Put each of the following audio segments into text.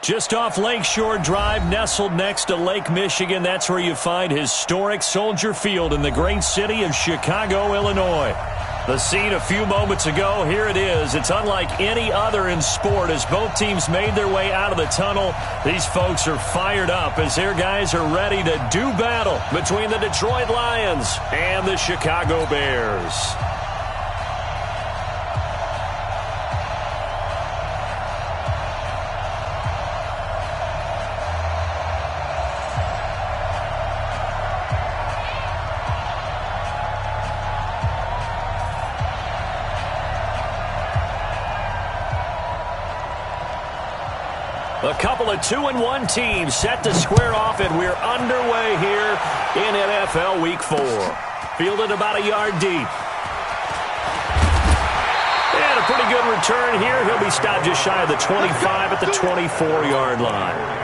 Just off Lakeshore Drive, nestled next to Lake Michigan. That's where you find historic Soldier Field in the great city of Chicago, Illinois. The scene a few moments ago, here it is. It's unlike any other in sport as both teams made their way out of the tunnel. These folks are fired up as their guys are ready to do battle between the Detroit Lions and the Chicago Bears. A couple of 2-1 teams set to square off, and we're underway here in NFL Week 4. Fielded about a yard deep. And a pretty good return here. He'll be stopped just shy of the 25 at the 24-yard line.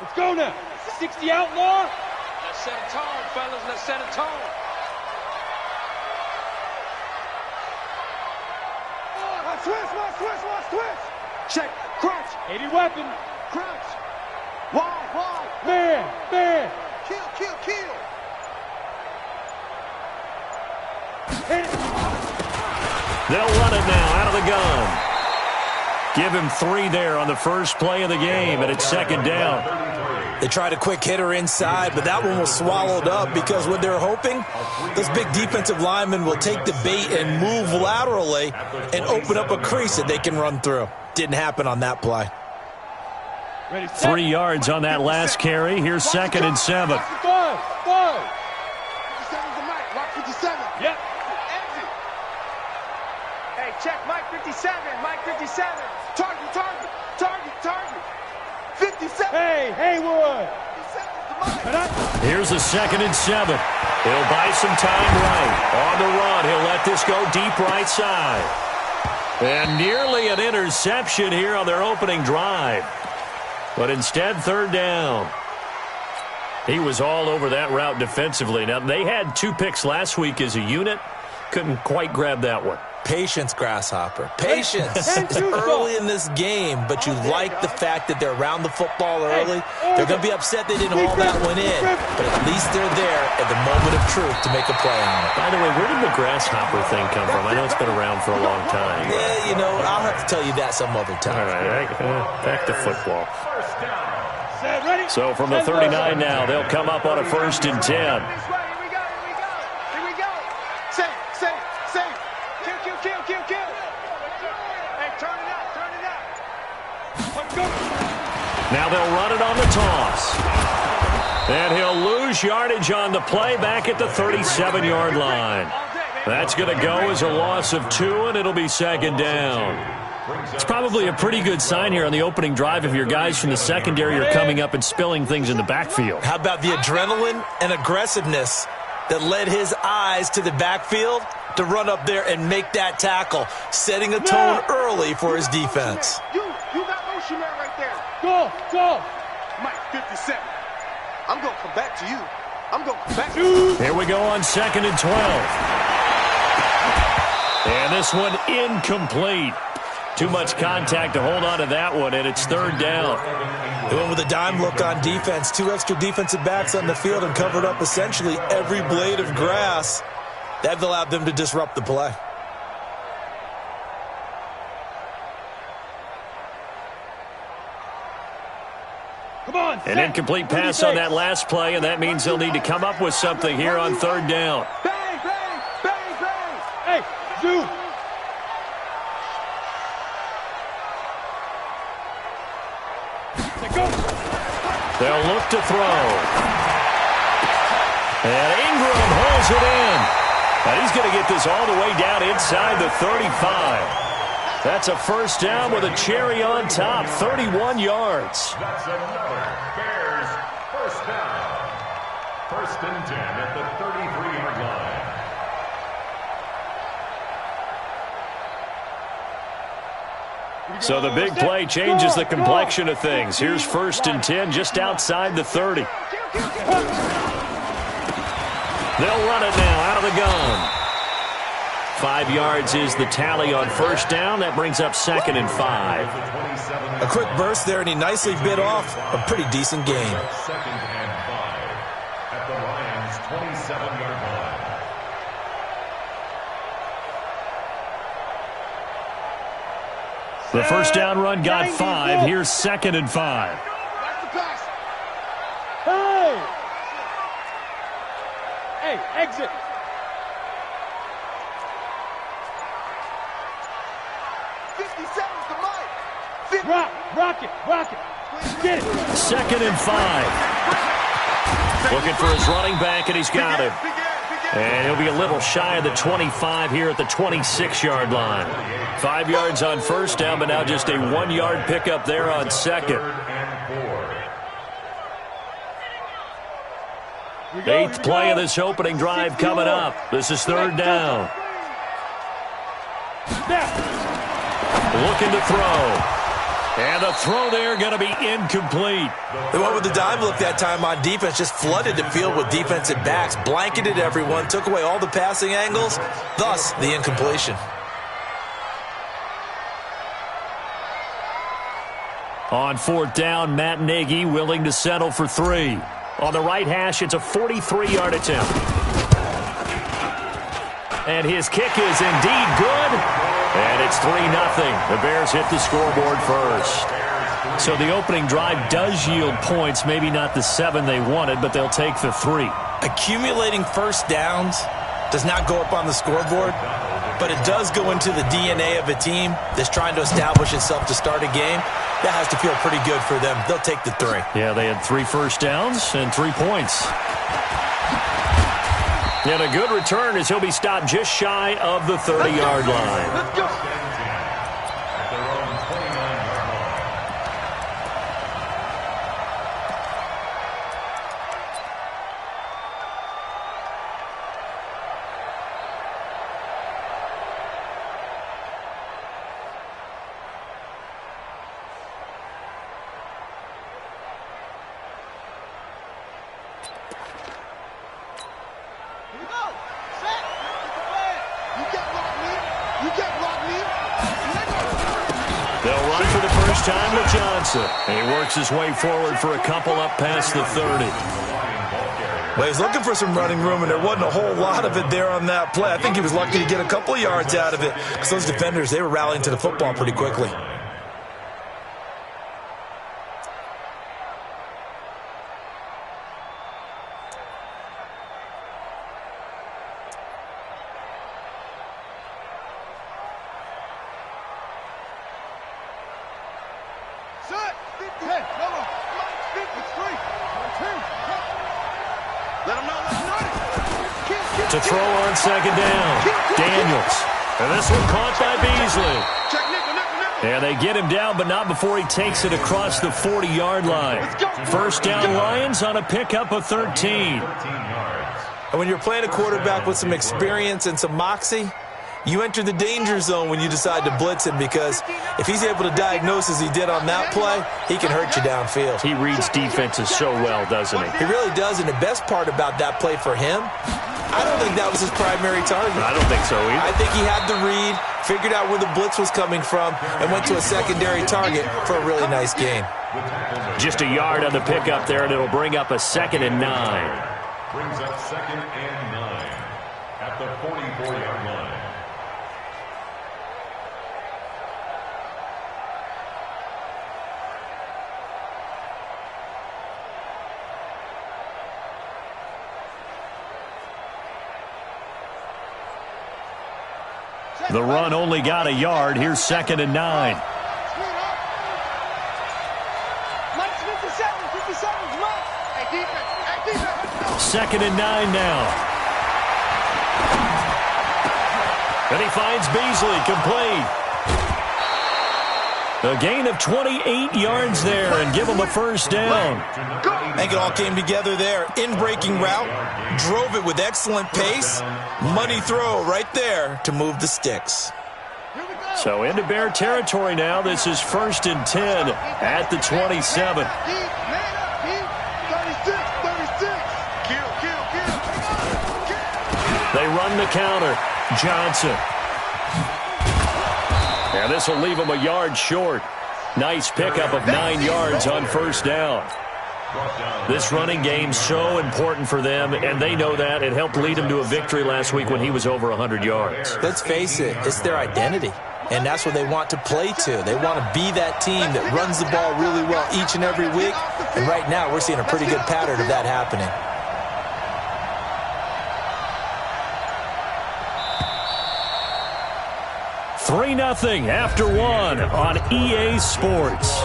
Let's go now. 60 outlaw. Let's set a tone, fellas. Let's set a tone. Switch. Check. Crouch. 80 weapon. Crouch. Wide. Man. Kill. Hit it. They'll run it now out of the gun. Give him 3 there on the first play of the game, and it's second down. They tried a quick hitter inside, but that one was swallowed up because what they're hoping, those big defensive linemen will take the bait and move laterally and open up a crease that they can run through. Didn't happen on that play. 3 yards on that last carry. Here's 2nd and 7. Five. 57's the mic. Rock 57. Yep. Exit. Hey, check Mike 57. Mike 57. Target. 57. Hey, Haywood. 57's the mic. Here's a 2nd and 7. He'll buy some time right. On the run, he'll let this go deep right side. And nearly an interception here on their opening drive. But instead, 3rd down. He was all over that route defensively. Now, they had 2 picks last week as a unit. Couldn't quite grab that one. Patience, Grasshopper. Patience. It's early in this game, but you like the fact that they're around the football early. They're going to be upset they didn't haul that one in, but at least they're there at the moment of truth to make a play on it. By the way, where did the grasshopper thing come from? I know it's been around for a long time. Yeah, I'll have to tell you that some other time. All right, back to football. So from the 39 now, they'll come up on a 1st and 10. Here we go. Safe. Kill. Hey, turn it out. Let's go. Now they'll run it on the toss. And he'll lose yardage on the play back at the 37-yard line. That's going to go as a loss of 2, and it'll be 2nd down. It's probably a pretty good sign here on the opening drive if your guys from the secondary are coming up and spilling things in the backfield. How about the adrenaline and aggressiveness that led his eyes to the backfield to run up there and make that tackle, setting a tone early for his defense. You got motion man right there. Go. Mike 57. I'm going to come back to you. Here we go on 2nd and 12. And this one incomplete. Too much contact to hold on to that one, and it's 3rd down. They went with a dime look on defense. 2 extra defensive backs on the field and covered up essentially every blade of grass. That allowed them to disrupt the play. Come on. An incomplete pass on that last play, and that means they'll need to come up with something here on 3rd down. Bang. Hey, Zoo. Go. They'll look to throw. And Ingram holds it in. And he's going to get this all the way down inside the 35. That's a 1st down with a cherry on top, 31 yards. That's another Bears 1st down. 1st and 10 at the 33-yard line. So the big play changes the complexion of things. Here's 1st and 10 just outside the 30. They'll run it now out of the gun. 5 yards is the tally on 1st down. That brings up 2nd and 5. A quick burst there, and he nicely bit off a pretty decent gain. 2nd and 5 at the Lions' 27-yard line. The 1st down run got 5. Here's 2nd and 5. Hey, exit. Rock it. Get it. 2nd and 5. Looking for his running back, and he's got him. And he'll be a little shy of the 25 here at the 26-yard line. 5 yards on 1st down, but now just a 1-yard pickup there on 2nd. 8th play of this opening drive coming up. This is 3rd down. Looking to throw. And the throw there going to be incomplete. They went with the dive look that time on defense, just flooded the field with defensive backs, blanketed everyone, took away all the passing angles, thus the incompletion. On 4th down, Matt Nagy willing to settle for 3. On the right hash, it's a 43-yard attempt. And his kick is indeed good. And it's 3-0. The Bears hit the scoreboard first. So the opening drive does yield points, maybe not the 7 they wanted, but they'll take the 3. Accumulating 1st downs does not go up on the scoreboard, but it does go into the DNA of a team that's trying to establish itself to start a game. That has to feel pretty good for them. They'll take the 3. Yeah, they had 3 1st downs and 3 points. And a good return as he'll be stopped just shy of the 30-yard line. Let's go. They'll run for the first time with Johnson. And he works his way forward for a couple up past the 30. Well, he's looking for some running room, and there wasn't a whole lot of it there on that play. I think he was lucky to get a couple of yards out of it because those defenders, they were rallying to the football pretty quickly. To throw on 2nd down, Daniels. And this one caught by Beasley. And they get him down, but not before he takes it across the 40-yard line. 1st down Lions on a pickup of 13. And when you're playing a quarterback with some experience and some moxie, you enter the danger zone when you decide to blitz him, because if he's able to diagnose as he did on that play, he can hurt you downfield. He reads defenses so well, doesn't he? He really does, and the best part about that play for him, I don't think that was his primary target. I don't think so either. I think he had the read, figured out where the blitz was coming from, and went to a secondary target for a really nice gain. Just a yard on the pickup there, and it'll bring up a 2nd and 9. Brings up 2nd and 9 at the 44-yard line. The run only got a yard. Here's 2nd and 9. 2nd and 9 now. And he finds Beasley complete. A gain of 28 yards there and give him a 1st down. I think it all came together there. In-breaking route, drove it with excellent pace. Money throw right there to move the sticks. Here we go. So into Bear territory now. This is 1st and 10 at the 27. They run the counter. Johnson. And this will leave him a yard short. Nice pickup of 9 yards on 1st down. This running game's so important for them, and they know that. It helped lead them to a victory last week when he was over 100 yards. Let's face it, it's their identity, and that's what they want to play to. They want to be that team that runs the ball really well each and every week, and right now we're seeing a pretty good pattern of that happening. Three 3-0 after one on EA Sports.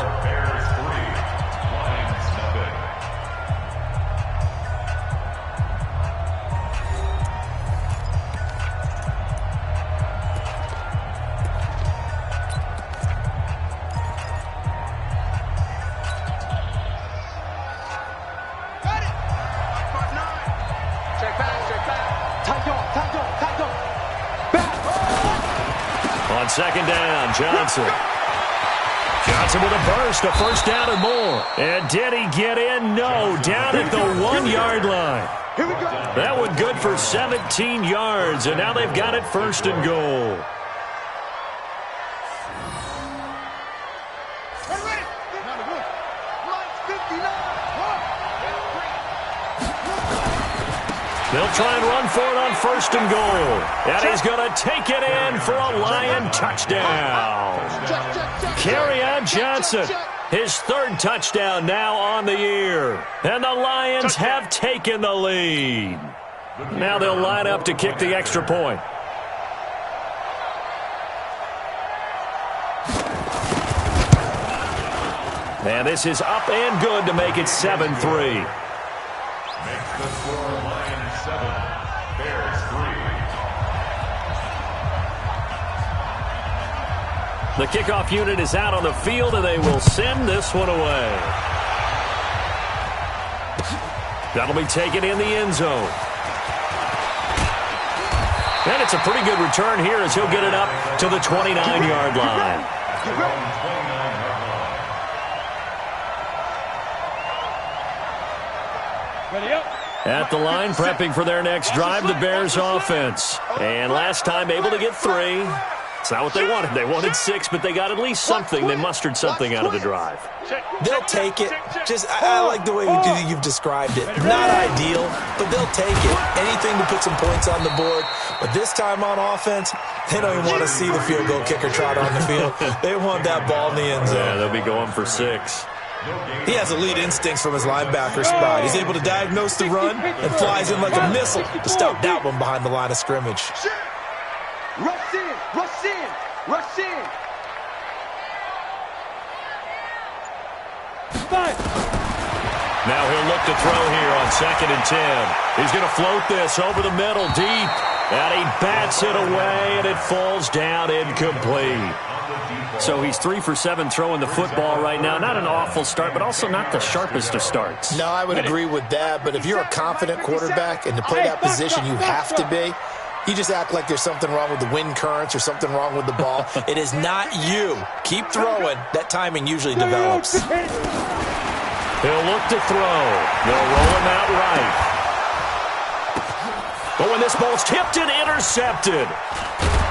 On 2nd down, Johnson. Johnson with a burst, a 1st down and more. And did he get in? No, down at the 1-yard line. That one good for 17 yards, and now they've got it 1st and goal. They'll try and run for it on 1st and goal. And he's going to take it in for a Lion touchdown. Kerryon Johnson, his 3rd touchdown now on the year. And the Lions have taken the lead. Now they'll line up to kick the extra point. And this is up and good to make it 7-3. Makes the score Lions 7, Bears 3. The kickoff unit is out on the field, and they will send this one away. That'll be taken in the end zone. And it's a pretty good return here as he'll get it up to the 29-yard line. At the line, prepping for their next drive, the Bears offense. And last time able to get 3. It's not what they wanted. They wanted 6, but they got at least something. They mustered something out of the drive. They'll take it. I like the way you've described it. Not ideal, but they'll take it. Anything to put some points on the board. But this time on offense, they don't even want to see the field goal kicker trot on the field. They want that ball in the end zone. Yeah, they'll be going for 6. He has elite instincts from his linebacker spot. He's able to diagnose the run and flies in like a missile to stop that one behind the line of scrimmage. Rush in, rush in, rush in. Now he'll look to throw here on 2nd and 10. He's going to float this over the middle deep. And he bats it away, and it falls down incomplete. So he's 3 for 7 throwing the football right now. Not an awful start, but also not the sharpest of starts. No, I would agree with that. But if you're a confident quarterback and to play that position, you have to be. You just act like there's something wrong with the wind currents or something wrong with the ball. It is not you. Keep throwing. That timing usually develops. He'll look to throw. They'll roll him out right. But when this ball's tipped and intercepted.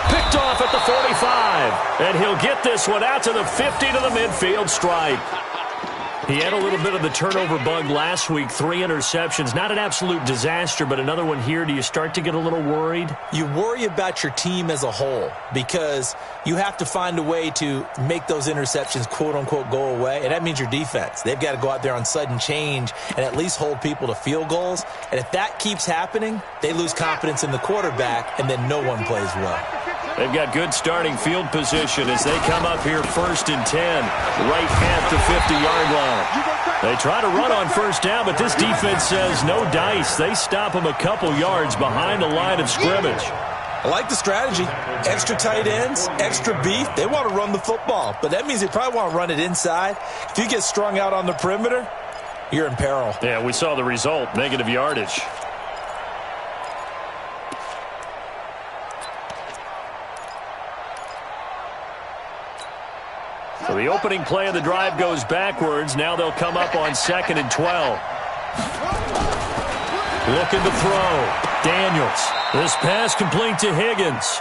Picked off at the 45. And he'll get this one out to the 50 to the midfield stripe. He had a little bit of the turnover bug last week. 3 interceptions. Not an absolute disaster, but another one here. Do you start to get a little worried? You worry about your team as a whole because you have to find a way to make those interceptions, quote-unquote, go away, and that means your defense. They've got to go out there on sudden change and at least hold people to field goals. And if that keeps happening, they lose confidence in the quarterback, and then no one plays well. They've got good starting field position as they come up here 1st and 10, right at the 50-yard line. They try to run on 1st down, but this defense says no dice. They stop them a couple yards behind the line of scrimmage. I like the strategy. Extra tight ends, extra beef. They want to run the football, but that means they probably want to run it inside. If you get strung out on the perimeter, you're in peril. Yeah, we saw the result, negative yardage. the opening play of the drive goes backwards. Now they'll come up on 2nd and 12. Looking to throw. Daniels. This pass complete to Higgins.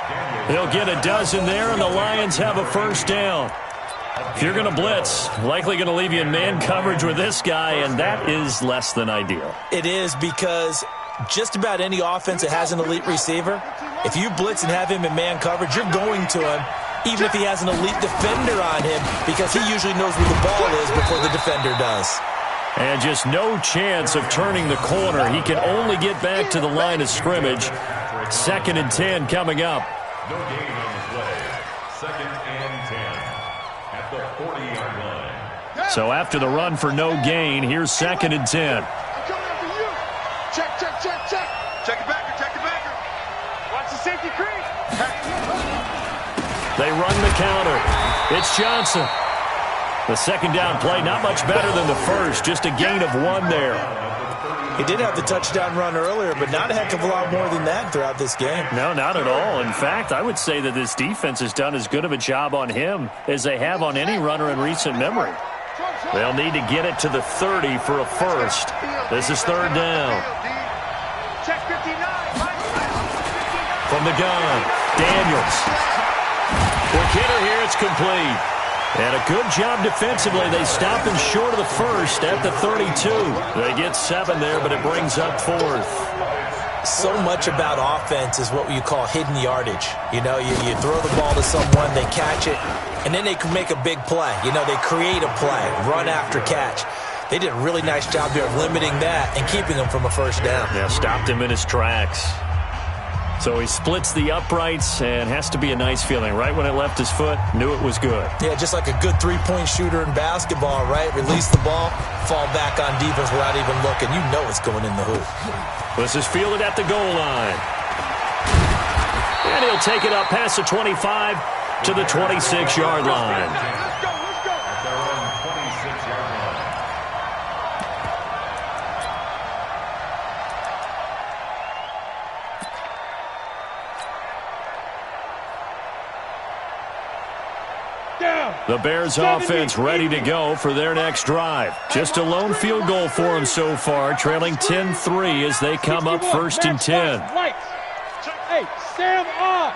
They'll get a dozen there, and the Lions have a first down. If you're going to blitz, likely going to leave you in man coverage with this guy, and that is less than ideal. It is, because just about any offense that has an elite receiver, if you blitz and have him in man coverage, you're going to him, even if he has an elite defender on him, because he usually knows where the ball is before the defender does. And just no chance of turning the corner. He can only get back to the line of scrimmage. 2nd and 10 coming up. No gain on the play. 2nd and 10 at the 40-yard line. So after the run for no gain, here's 2nd and 10. I'm coming after you. Check, check, check, check. Check it backer, check it backer. Watch the safety creep. They run the counter. It's Johnson. The 2nd down play, not much better than the first, just a gain of 1 there. He did have the touchdown run earlier, but not a heck of a lot more than that throughout this game. No, not at all. In fact, I would say that this defense has done as good of a job on him as they have on any runner in recent memory. They'll need to get it to the 30 for a first. This is 3rd down. Check 59. From the gun, Daniels. Quick hitter here, it's complete. And a good job defensively. They stop him short of the first at the 32. They get 7 there, but it brings up 4th. So much about offense is what you call hidden yardage. You know, you throw the ball to someone, they catch it, and then they can make a big play. You know, they create a play, run after catch. They did a really nice job there of limiting that and keeping him from a first down. Yeah, stopped him in his tracks. So he splits the uprights, and has to be a nice feeling. Right when it left his foot, knew it was good. Yeah, just like a good three-point shooter in basketball, right? Release the ball, fall back on defense without even looking. You know it's going in the hoop. This is fielded at the goal line. And he'll take it up past the 25 to the 26-yard line. At their own 26-yard line. The Bears offense ready to go for their next drive. Just a lone field goal for them so far, trailing 10-3 as they come up 1st and 10. Hey, Sam off.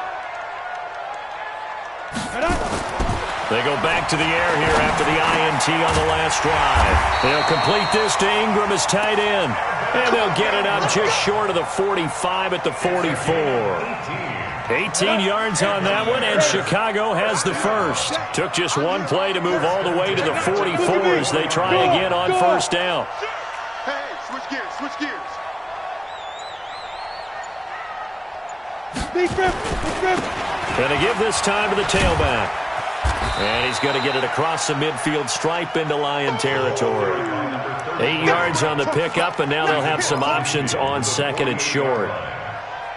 They go back to the air here after the INT on the last drive. They'll complete this to Ingram as tight end. And they'll get it up just short of the 45 at the 44. 18 yards on that one, and Chicago has the first. Took just one play to move all the way to the 44 as they try again on 1st down. Hey, switch gears, switch gears. Going to give this time to the tailback. And he's going to get it across the midfield stripe into Lion territory. 8 yards on the pickup, and now they'll have some options on 2nd and short.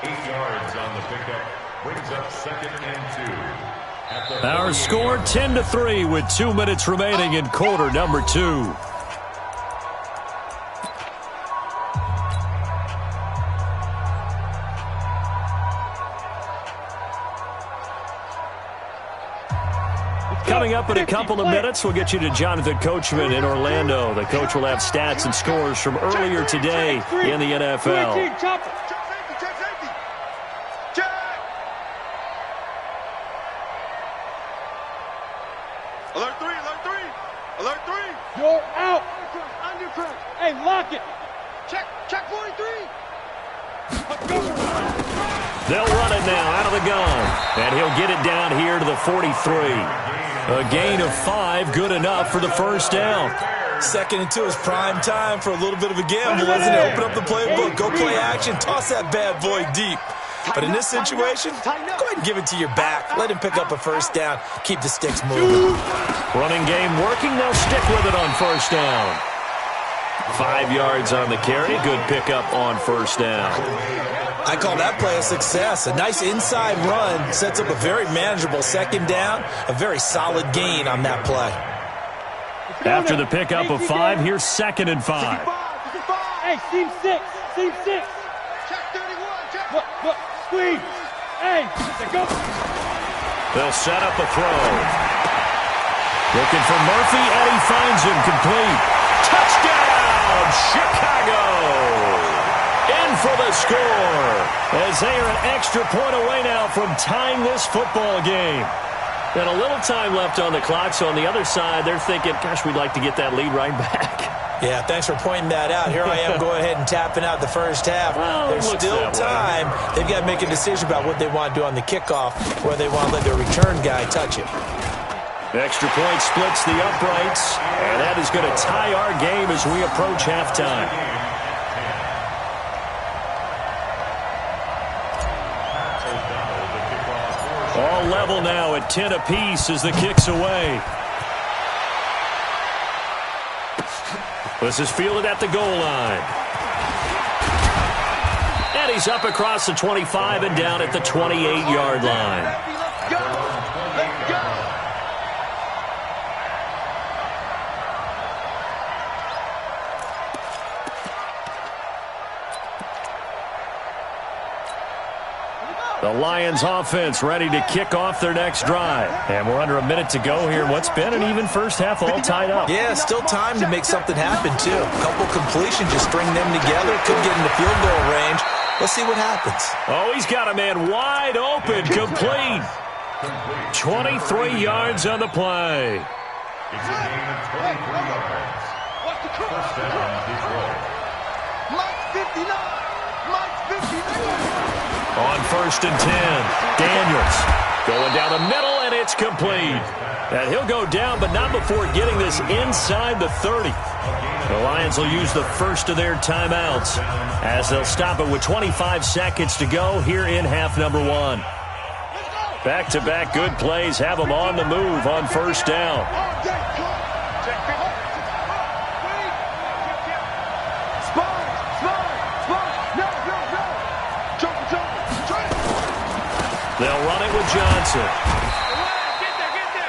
8 yards on the pickup. Brings up 2nd and 2. Our score 10-3 with 2 minutes remaining in quarter number 2. Coming up in a couple of minutes, we'll get you to Jonathan Coachman in Orlando. The coach will have stats and scores from earlier today in the NFL. Alert 3, alert 3, alert 3. You're out. Undercrest. Hey, lock it. Check 43. They'll run it now out of the gun. And he'll get it down here to the 43. A gain of 5, good enough for the first down. 2nd and 2 is prime time for a little bit of a gamble, isn't it? Open up the playbook, go play action, toss that bad boy deep. But in this situation, go ahead and give it to your back. Let him pick up a first down. Keep the sticks moving. Running game working. They'll stick with it on 1st down. 5 yards on the carry. Good pickup on 1st down. I call that play a success. A nice inside run sets up a very manageable 2nd down. A very solid gain on that play. After the pickup of 5, here's 2nd and 5. Hey, seam 6. Seam 6. Check 31. Check. Look, squeeze. Hey, go. They'll set up a throw. Looking for Murphy, and he finds him complete. Touchdown, Chicago! In for the score, as they are an extra point away now from tying this football game. And a little time left on the clock, so on the other side, they're thinking, gosh, we'd like to get that lead right back. Yeah, thanks for pointing that out. Here I am going ahead and tapping out the first half. Well, there's still time. They've got to make a decision about what they want to do on the kickoff, where they want to let their return guy touch it. Extra point splits the uprights, and that is going to tie our game as we approach halftime. All level now at 10 apiece as the kick's away. This is fielded at the goal line. And he's up across the 25 and down at the 28-yard line. Let's go! Let's go! The Lions offense ready to kick off their next drive. And we're under a minute to go here. What's been an even first half, all tied up. Yeah, still time to make something happen, too. A couple completions, just string them together. Could get into field goal range. Let's see what happens. Oh, he's got a man wide open, complete. 23 yards on the play. It's a gain of 23 yards. First down, Detroit. Mike's 59! Mike's 59! On 1st and 10, Daniels going down the middle, and it's complete. And he'll go down, but not before getting this inside the 30. The Lions will use the first of their timeouts as they'll stop it with 25 seconds to go here in half number one. Back-to-back good plays have them on the move on first down. They'll run it with Johnson.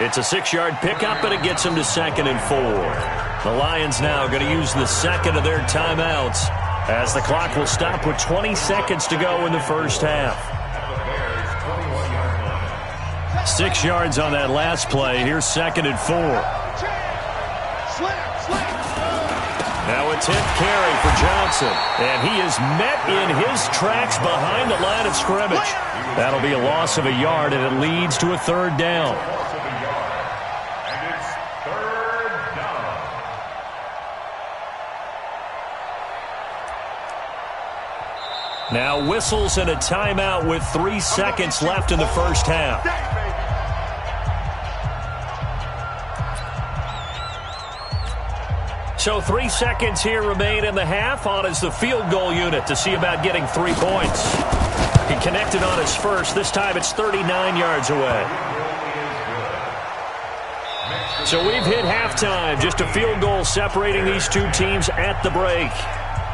It's a 6-yard pickup, and it gets them to 2nd and 4. The Lions now going to use the second of their timeouts as the clock will stop with 20 seconds to go in the first half. 6 yards on that last play. Here's 2nd and 4. Now a 10th carry for Johnson, and he is met in his tracks behind the line of scrimmage. That'll be a loss of a yard, and it leads to a 3rd down. And it's 3rd down. Now whistles and a timeout with 3 seconds left in the first half. So 3 seconds here remain in the half. On is the field goal unit to see about getting 3 points. He connected on his first. This time it's 39 yards away. So we've hit halftime. Just a field goal separating these two teams at the break.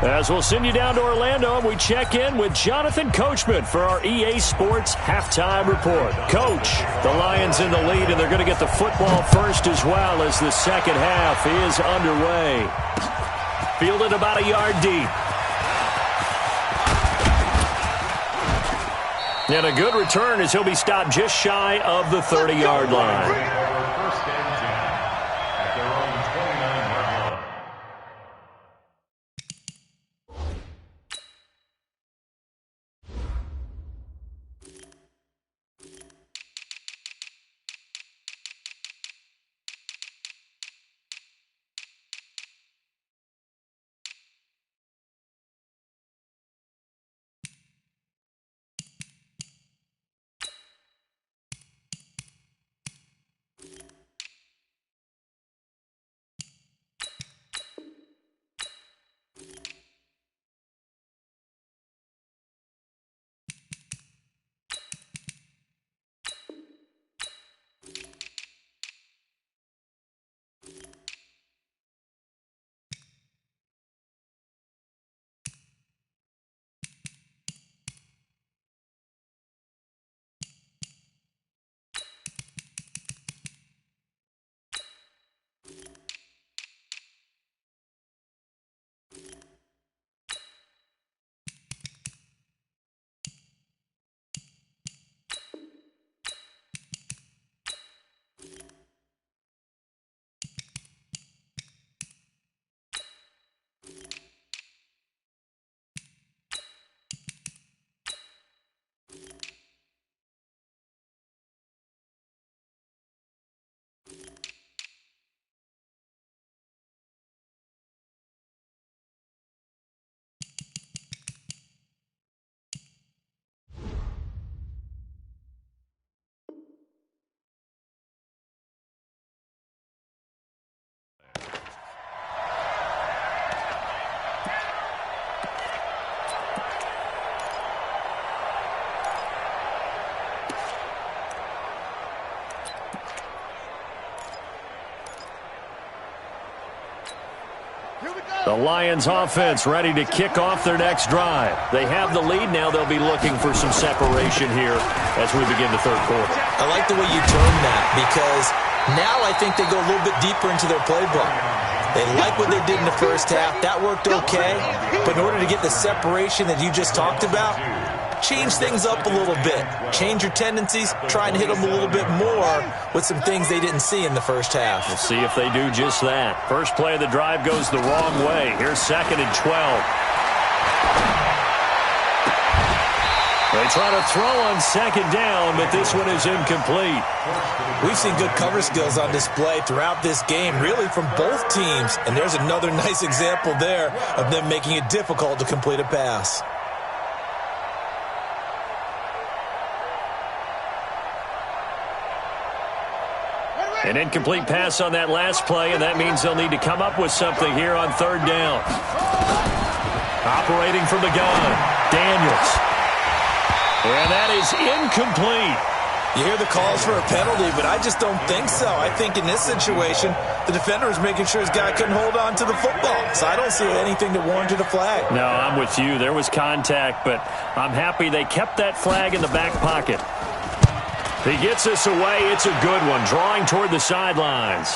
As we'll send you down to Orlando, and we check in with Jonathan Coachman for our EA Sports Halftime Report. Coach, the Lions in the lead, and they're going to get the football first as well as the second half is underway. Fielded about a yard deep. And a good return as he'll be stopped just shy of the 30-yard line. First and 10 at their own 29-yard line. The Lions offense ready to kick off their next drive. They have the lead now. They'll be looking for some separation here as we begin the third quarter. I like the way you term that because now I think they go a little bit deeper into their playbook. They like what they did in the first half. That worked okay. But in order to get the separation that you just talked about, change things up a little bit. Change your tendencies. Try and hit them a little bit more with some things they didn't see in the first half. We'll see if they do just that. First play of the drive goes the wrong way. Here's 2nd and 12. They try to throw on 2nd down, but this one is incomplete. We've seen good cover skills on display throughout this game, really from both teams. And there's another nice example there of them making it difficult to complete a pass. An incomplete pass on that last play, and that means they'll need to come up with something here on 3rd down. Operating from the gun, Daniels. And that is incomplete. You hear the calls for a penalty, but I just don't think so. I think in this situation, the defender was making sure his guy couldn't hold on to the football. So I don't see anything that warranted a flag. No, I'm with you. There was contact, but I'm happy they kept that flag in the back pocket. He gets this away. It's a good one, drawing toward the sidelines.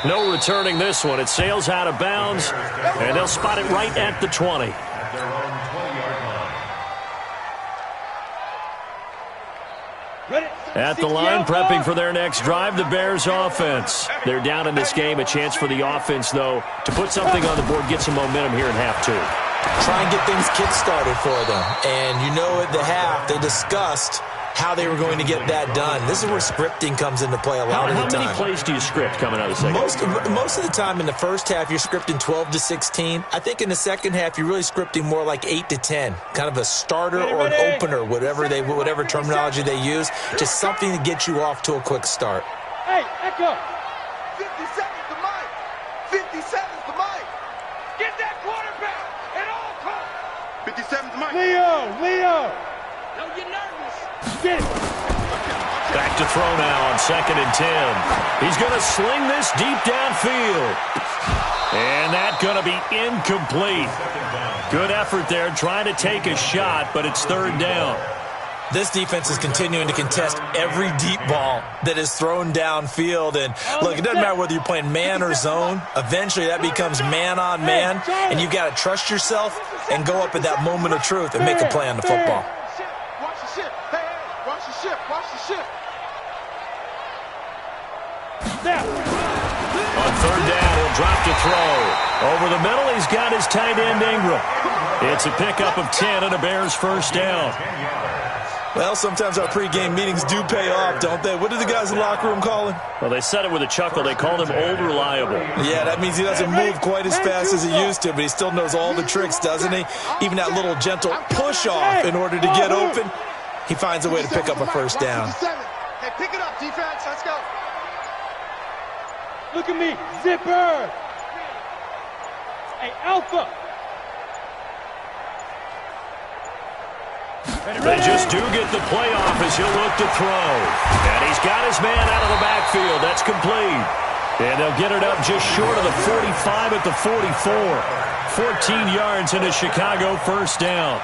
No returning this one. It sails out of bounds, and they'll spot it right at the 20. At the line, prepping for their next drive, the Bears offense. They're down in this game. A chance for the offense, though, to put something on the board, get some momentum here in half 2. Try and get things kick-started for them. And you know at the half, they discussed how they were going to get that done. This is where scripting comes into play a lot of the time. How many plays do you script coming out of the second? Most of the time in the first half, you're scripting 12 to 16. I think in the second half, you're really scripting more like 8 to 10. Kind of a starter or an opener, whatever terminology they use. Just something to get you off to a quick start. Hey, Echo. 50 seconds to Mike. 50 seconds to Mike. Get that quarterback at all costs. 50 seconds to Mike. Leo. No, you're nervous. Get it. Back to throw now on 2nd and 10. He's going to sling this deep downfield. And that's going to be incomplete. Good effort there, trying to take a shot, but it's 3rd down. This defense is continuing to contest every deep ball that is thrown downfield. And, look, it doesn't matter whether you're playing man or zone. Eventually, that becomes man-on-man, and you've got to trust yourself and go up at that moment of truth and make a play on the football. Watch the ship. Hey, watch the ship. Watch the ship. Now. On 3rd down, he'll drop to throw. Over the middle, he's got his tight end, Ingram. It's a pickup of 10 and a Bears 1st down. Well, sometimes our pregame meetings do pay off, don't they? What do the guys in the locker room call him? Well, they said it with a chuckle. They called him old reliable. Yeah, that means he doesn't move quite as fast as he used to, but he still knows all the tricks, doesn't he? Even that little gentle push-off in order to get open, he finds a way to pick up a 1st down. Hey, pick it up, defense. Let's go. Look at me. Zipper. Hey, Alpha. They just do get the playoff as he'll look to throw. And he's got his man out of the backfield. That's complete. And they'll get it up just short of the 45 at the 44. 14 yards into Chicago 1st down.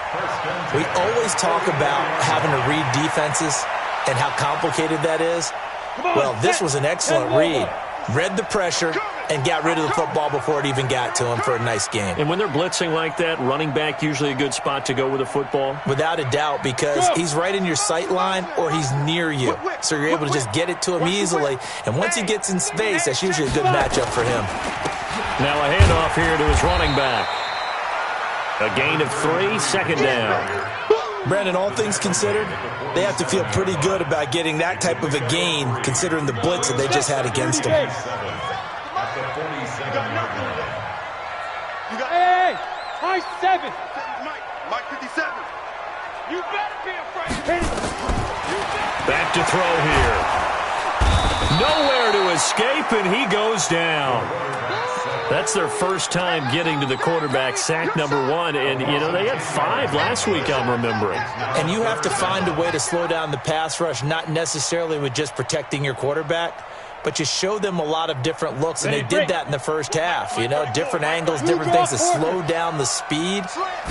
We always talk about having to read defenses and how complicated that is. Well, this was an excellent read. Read the pressure and got rid of the football before it even got to him for a nice game. And when they're blitzing like that, running back usually a good spot to go with the football? Without a doubt, because he's right in your sight line or he's near you. So you're able to just get it to him easily. And once he gets in space, that's usually a good matchup for him. Now a handoff here to his running back. A gain of 3, 2nd down. Brandon, all things considered, they have to feel pretty good about getting that type of a gain considering the blitz that they just had against them. Hey, high 7. Mike 57. You better be afraid. Back to throw here. Nowhere to escape, and he goes down. That's their first time getting to the quarterback, sack number 1. And, you know, they had 5 last week, I'm remembering. And you have to find a way to slow down the pass rush, not necessarily with just protecting your quarterback, but you show them a lot of different looks, and they did that in the first half. You know, different angles, different things to slow down the speed.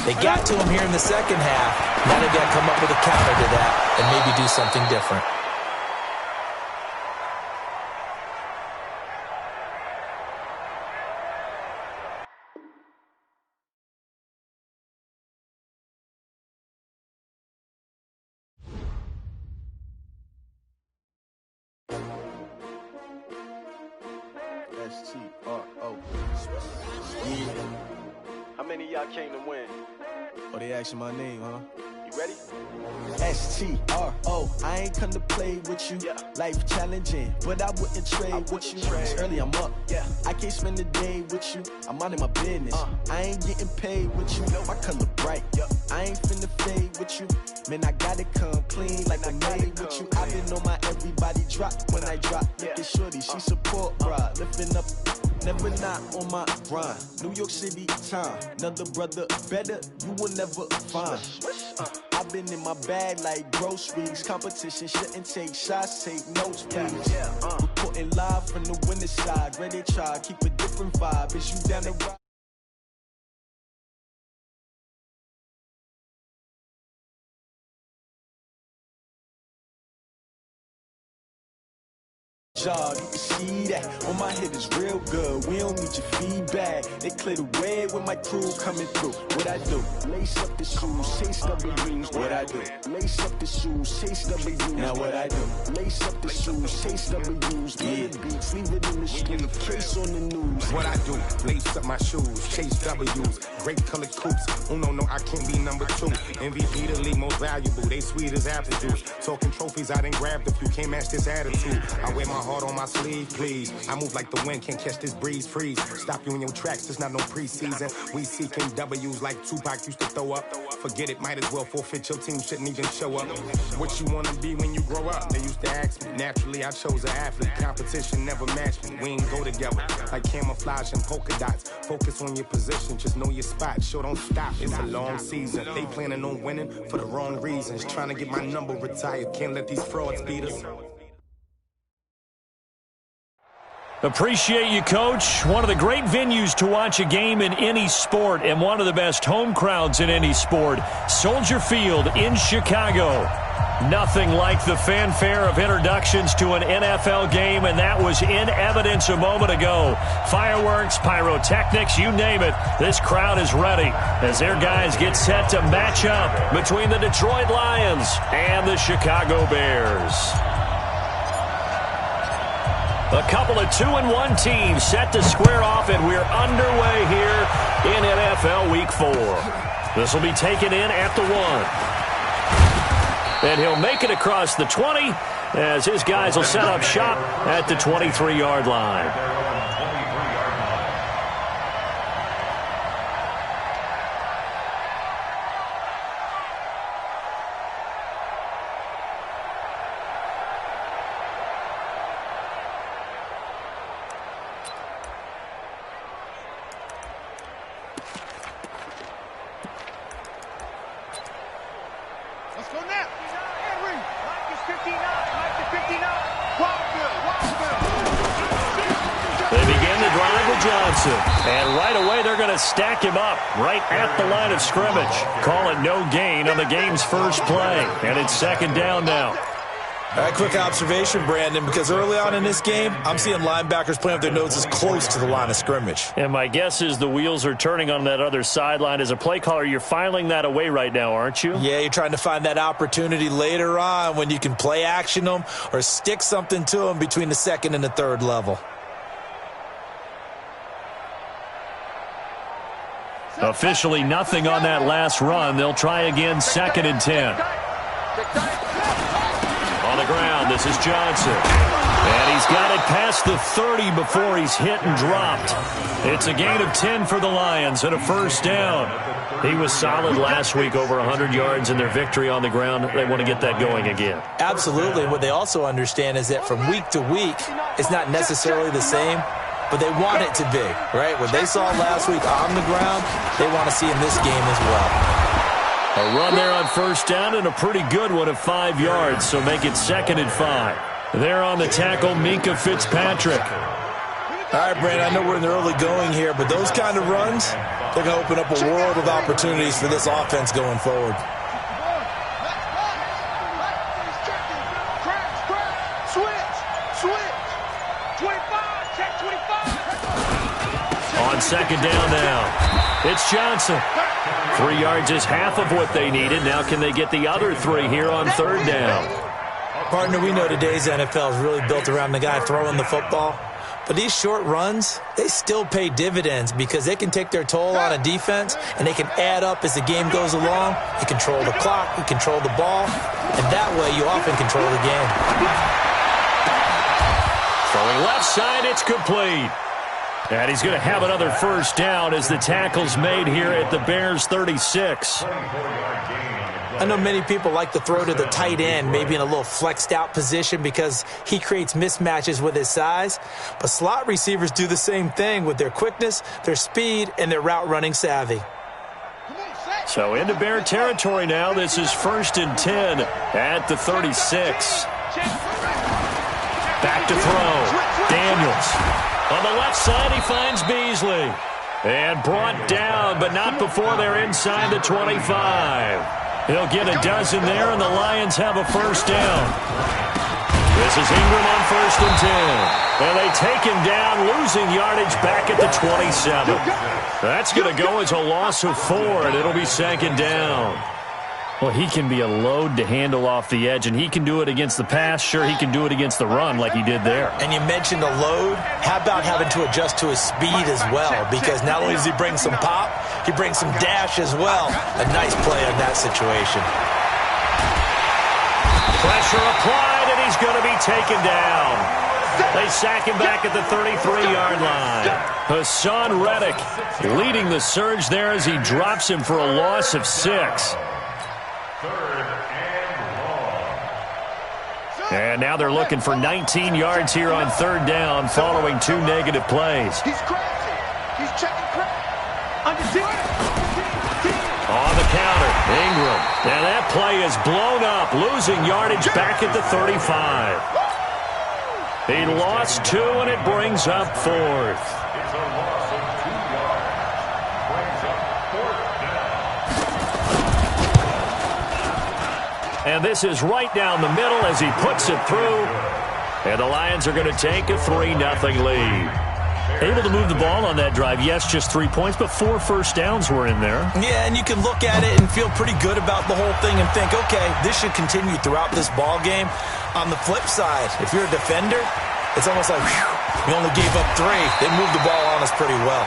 They got to him here in the second half. Now they've got to come up with a counter to that and maybe do something different. S-T-R-O. Yeah. How many of y'all came to win? Oh, they asking my name, huh? You ready? S-T-R-O. I ain't come to play with you. Yeah. Life challenging, but I wouldn't trade with you. It's early, I'm up. Yeah. I can't spend the day with you. I'm out of my business. I ain't getting paid with you. My color bright. Yeah. I ain't finna fade with you. Man, I gotta come clean like I made with you. I've been on my everybody drop when I drop. Look at shorty, she support ride. Lifting up, never not on my grind. New York City time, another brother better, you will never find. I've been in my bag like groceries. Competition shouldn't take shots, take notes, please. Reporting live from the winning side. Ready to try, keep a different vibe. Is you down the ride? You can see that on my head is real good. We don't need your feedback. They clear the way with my crew coming through. What I do? Lace up the shoes, chase W's. What I do? Lace up the shoes, chase W's. Now what I do? Lace up the shoes, chase W's. Get the beats, leave it in the street. Case on the news. What I do? Lace up my shoes, chase W's. Great colored coops. Uno, no, I can't be number 2. MVP the league most valuable. They sweet as apple juice. Talking trophies, I didn't grab the few. Can't match this attitude. I wear my heart on my sleeve, please. I move like the wind, can't catch this breeze, freeze. Stop you in your tracks, there's not no preseason. We seeking W's like Tupac used to throw up. Forget it, might as well forfeit, your team shouldn't even show up. What you wanna be when you grow up? They used to ask me. Naturally, I chose an athlete. Competition never matched me. We ain't go together like camouflage and polka dots. Focus on your position, just know your spot. Show don't stop, it's a long season. They planning on winning for the wrong reasons. Trying to get my number retired, can't let these frauds beat us. Appreciate you, Coach. One of the great venues to watch a game in any sport and one of the best home crowds in any sport. Soldier Field in Chicago. Nothing like the fanfare of introductions to an NFL game, and that was in evidence a moment ago. Fireworks, pyrotechnics, you name it. This crowd is ready as their guys get set to match up between the Detroit Lions and the Chicago Bears. A couple of 2-1 teams set to square off, and we're underway here in NFL Week 4. This will be taken in at the 1. And he'll make it across the 20 as his guys will set up shop at the 23-yard line. And right away, they're going to stack him up right at the line of scrimmage. Call it no gain on the game's first play. And it's second down now. All right, quick observation, Brandon, because early on in this game, I'm seeing linebackers playing with their noses close to the line of scrimmage. And my guess is the wheels are turning on that other sideline. As a play caller, you're filing that away right now, aren't you? Yeah, you're trying to find that opportunity later on when you can play action them or stick something to them between the second and the third level. Officially nothing on that last run. They'll try again, 2nd and 10. On the ground, this is Johnson. And he's got it past the 30 before he's hit and dropped. It's a gain of 10 for the Lions and a first down. He was solid last week, over 100 yards in their victory on the ground. They want to get that going again. Absolutely. What they also understand is that from week to week, it's not necessarily the same, but they want it to be, right? What they saw last week on the ground, they want to see in this game as well. A run there on first down and a pretty good one of 5 yards, so make it 2nd and 5. There on the tackle, Minkah Fitzpatrick. All right, Brandon, I know we're in the early going here, but those kind of runs, they're going to open up a world of opportunities for this offense going forward. On second down now, it's Johnson. 3 yards is half of what they needed. Now can they get the other 3 here on third down? Partner, we know today's NFL is really built around the guy throwing the football. But these short runs, they still pay dividends because they can take their toll on a defense and they can add up as the game goes along. You control the clock, you control the ball, and that way you often control the game. Throwing left side, it's complete. And he's going to have another first down as the tackle's made here at the Bears' 36. I know many people like to throw to the tight end, maybe in a little flexed out position because he creates mismatches with his size. But slot receivers do the same thing with their quickness, their speed, and their route running savvy. So into Bear territory now. This is 1st and 10 at the 36. Back to throw. Daniels. On the left side, he finds Beasley. And brought down, but not before they're inside the 25. He'll get a dozen there, and the Lions have a first down. This is Ingram on 1st and 10. And they take him down, losing yardage back at the 27. That's going to go as a loss of 4, and it'll be 2nd down. Well, he can be a load to handle off the edge, and he can do it against the pass. Sure, he can do it against the run like he did there. And you mentioned a load. How about having to adjust to his speed as well? Because not only does he bring some pop, he brings some dash as well. A nice play in that situation. Pressure applied, and he's going to be taken down. They sack him back at the 33-yard line. Hassan Reddick leading the surge there as he drops him for a loss of 6. And now they're looking for 19 yards here on third down following 2 negative plays. He's crazy. He's checking crazy. On the counter, Ingram. And that play is blown up, losing yardage back at the 35. He lost 2, and it brings up 4th. And this is right down the middle as he puts it through. And the Lions are going to take a 3-0 lead. Able to move the ball on that drive. Yes, just 3 points, but 4 first downs were in there. Yeah, and you can look at it and feel pretty good about the whole thing and think, okay, this should continue throughout this ball game. On the flip side, if you're a defender, it's almost like, whew, we only gave up 3. They moved the ball on us pretty well.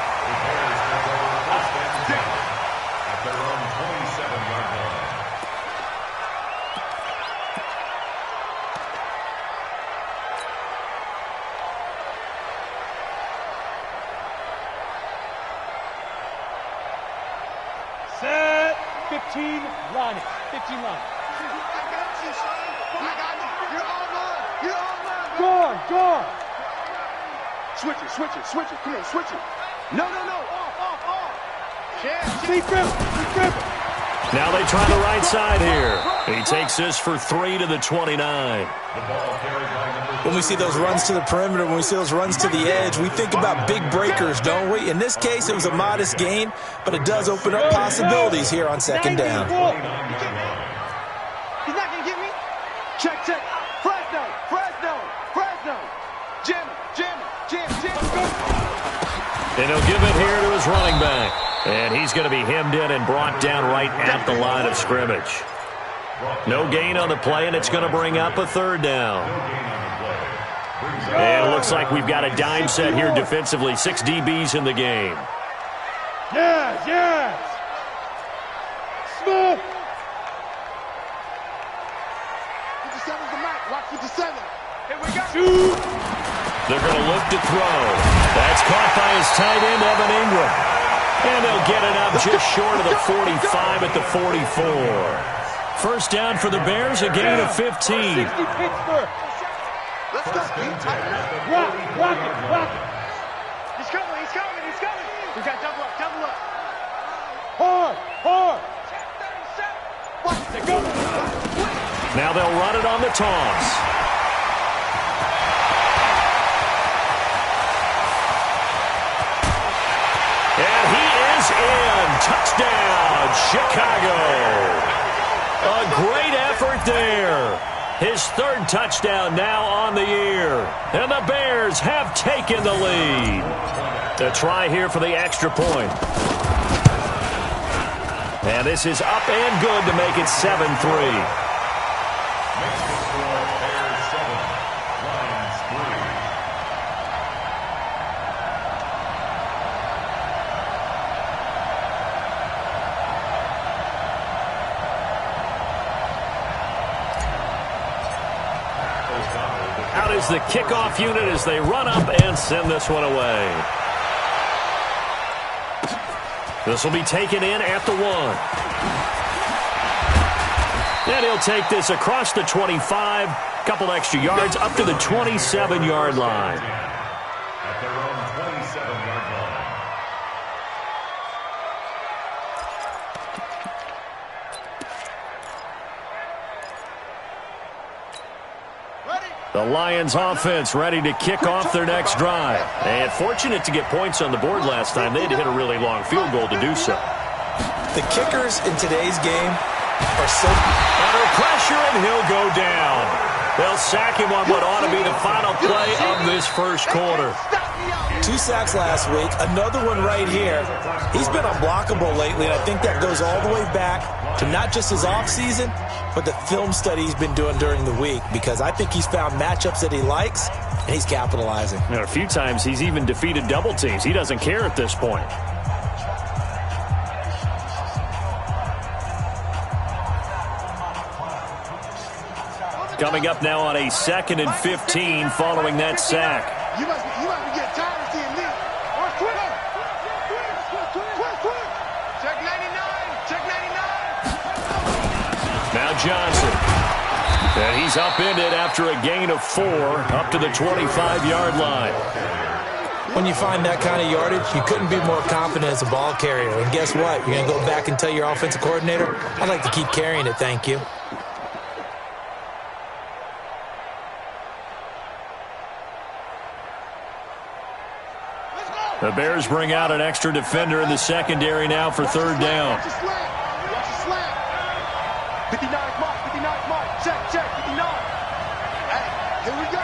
Set. 15 line. 15 line. I got you, son. I got you. You're on mine. You're on mine. Guard. Switch it. Come on, switch it. No. Off. Keep grip. Now they try the right side here. He takes this for 3 to the 29. When we see those runs to the perimeter, when we see those runs to the edge, we think about big breakers, don't we? In this case, it was a modest gain, but it does open up possibilities here on second down. He's not going to get me. Check. Fresno. Jim. And he'll give it here to his running back. And he's going to be hemmed in and brought down right at the line of scrimmage. No gain on the play, and it's going to bring up a third down. And it looks like we've got a dime set here defensively. 6 DBs in the game. Yes. Smith. 57's the mark. Watch 57. Here we go. Shoot. They're going to look to throw. That's caught by his tight end, Evan Ingram. And they'll get it up just short of the 45 at the 44. First down for the Bears, a gain of 15. 60 Pittsburgh. Let's go. Rock it. He's coming. We got double up. Hard. Watch it. Go. Now they'll run it on the toss. touchdown, Chicago. A great effort there. His third touchdown now on the year. And the Bears have taken the lead. The try here for the extra point. And this is up and good to make it 7-3. Out is the kickoff unit as they run up and send this one away. This will be taken in at the 1. And he'll take this across the 25, couple extra yards up to the 27-yard line. At their own 27-yard line. The Lions offense ready to kick off their next drive. And fortunate to get points on the board last time. They had to hit a really long field goal to do so. The kickers in today's game are so under pressure, and he'll go down. They'll sack him on what ought to be the final play of this first quarter. 2 sacks last week, another one right here. He's been unblockable lately, and I think that goes all the way back to not just his offseason, but the film study he's been doing during the week, because I think he's found matchups that he likes, and he's capitalizing. And a few times he's even defeated double teams. He doesn't care at this point. Coming up now on a 2nd and 15 following that sack. You must be getting tired of seeing me. Check 99. Check 99. Now Johnson. And he's upended after a gain of 4 up to the 25-yard line. When you find that kind of yardage, you couldn't be more confident as a ball carrier. And guess what? You're going to go back and tell your offensive coordinator, I'd like to keep carrying it, thank you. The Bears bring out an extra defender in the secondary now for 3rd down. Watch the slant. 59 mark. 59 mark. Check. 59. Hey, here we go.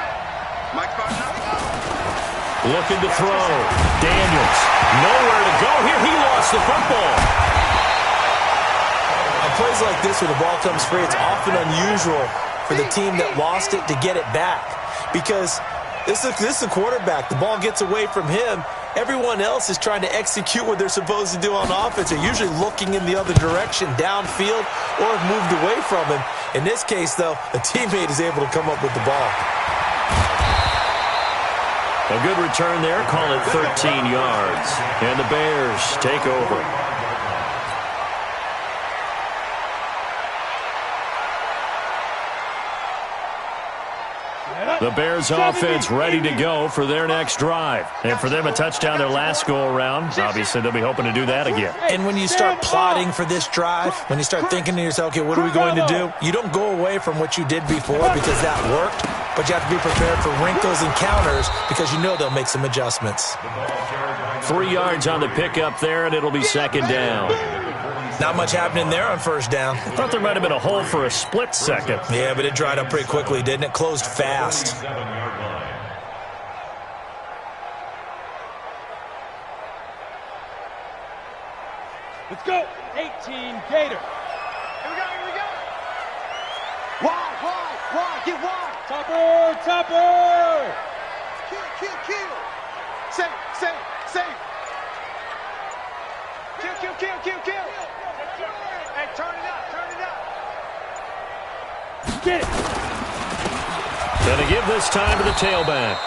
Mike's about now. Looking to throw. Daniels. Nowhere to go here. He lost the football. On plays like this where the ball comes free, it's often unusual for the team that lost it to get it back. Because this is a quarterback. The ball gets away from him. Everyone else is trying to execute what they're supposed to do on offense. They're usually looking in the other direction, downfield, or have moved away from him. In this case, though, a teammate is able to come up with the ball. A good return there. Call it 13 yards. And the Bears take over. The Bears offense ready to go for their next drive. And for them, a touchdown their last go-around. Obviously, they'll be hoping to do that again. And when you start plotting for this drive, when you start thinking to yourself, okay, what are we going to do? You don't go away from what you did before because that worked, but you have to be prepared for wrinkles and counters because you know they'll make some adjustments. 3 yards on the pickup there, and it'll be 2nd down. Not much happening there on 1st down. I thought there might have been a hole for a split second. Yeah, but it dried up pretty quickly, didn't it? Closed fast. Let's go. 18 Gator. Here we go. Wide. Get wide. Topper. Kill. Safe. Kill. Hey, turn it up. Get it. Gonna give this time to the tailback.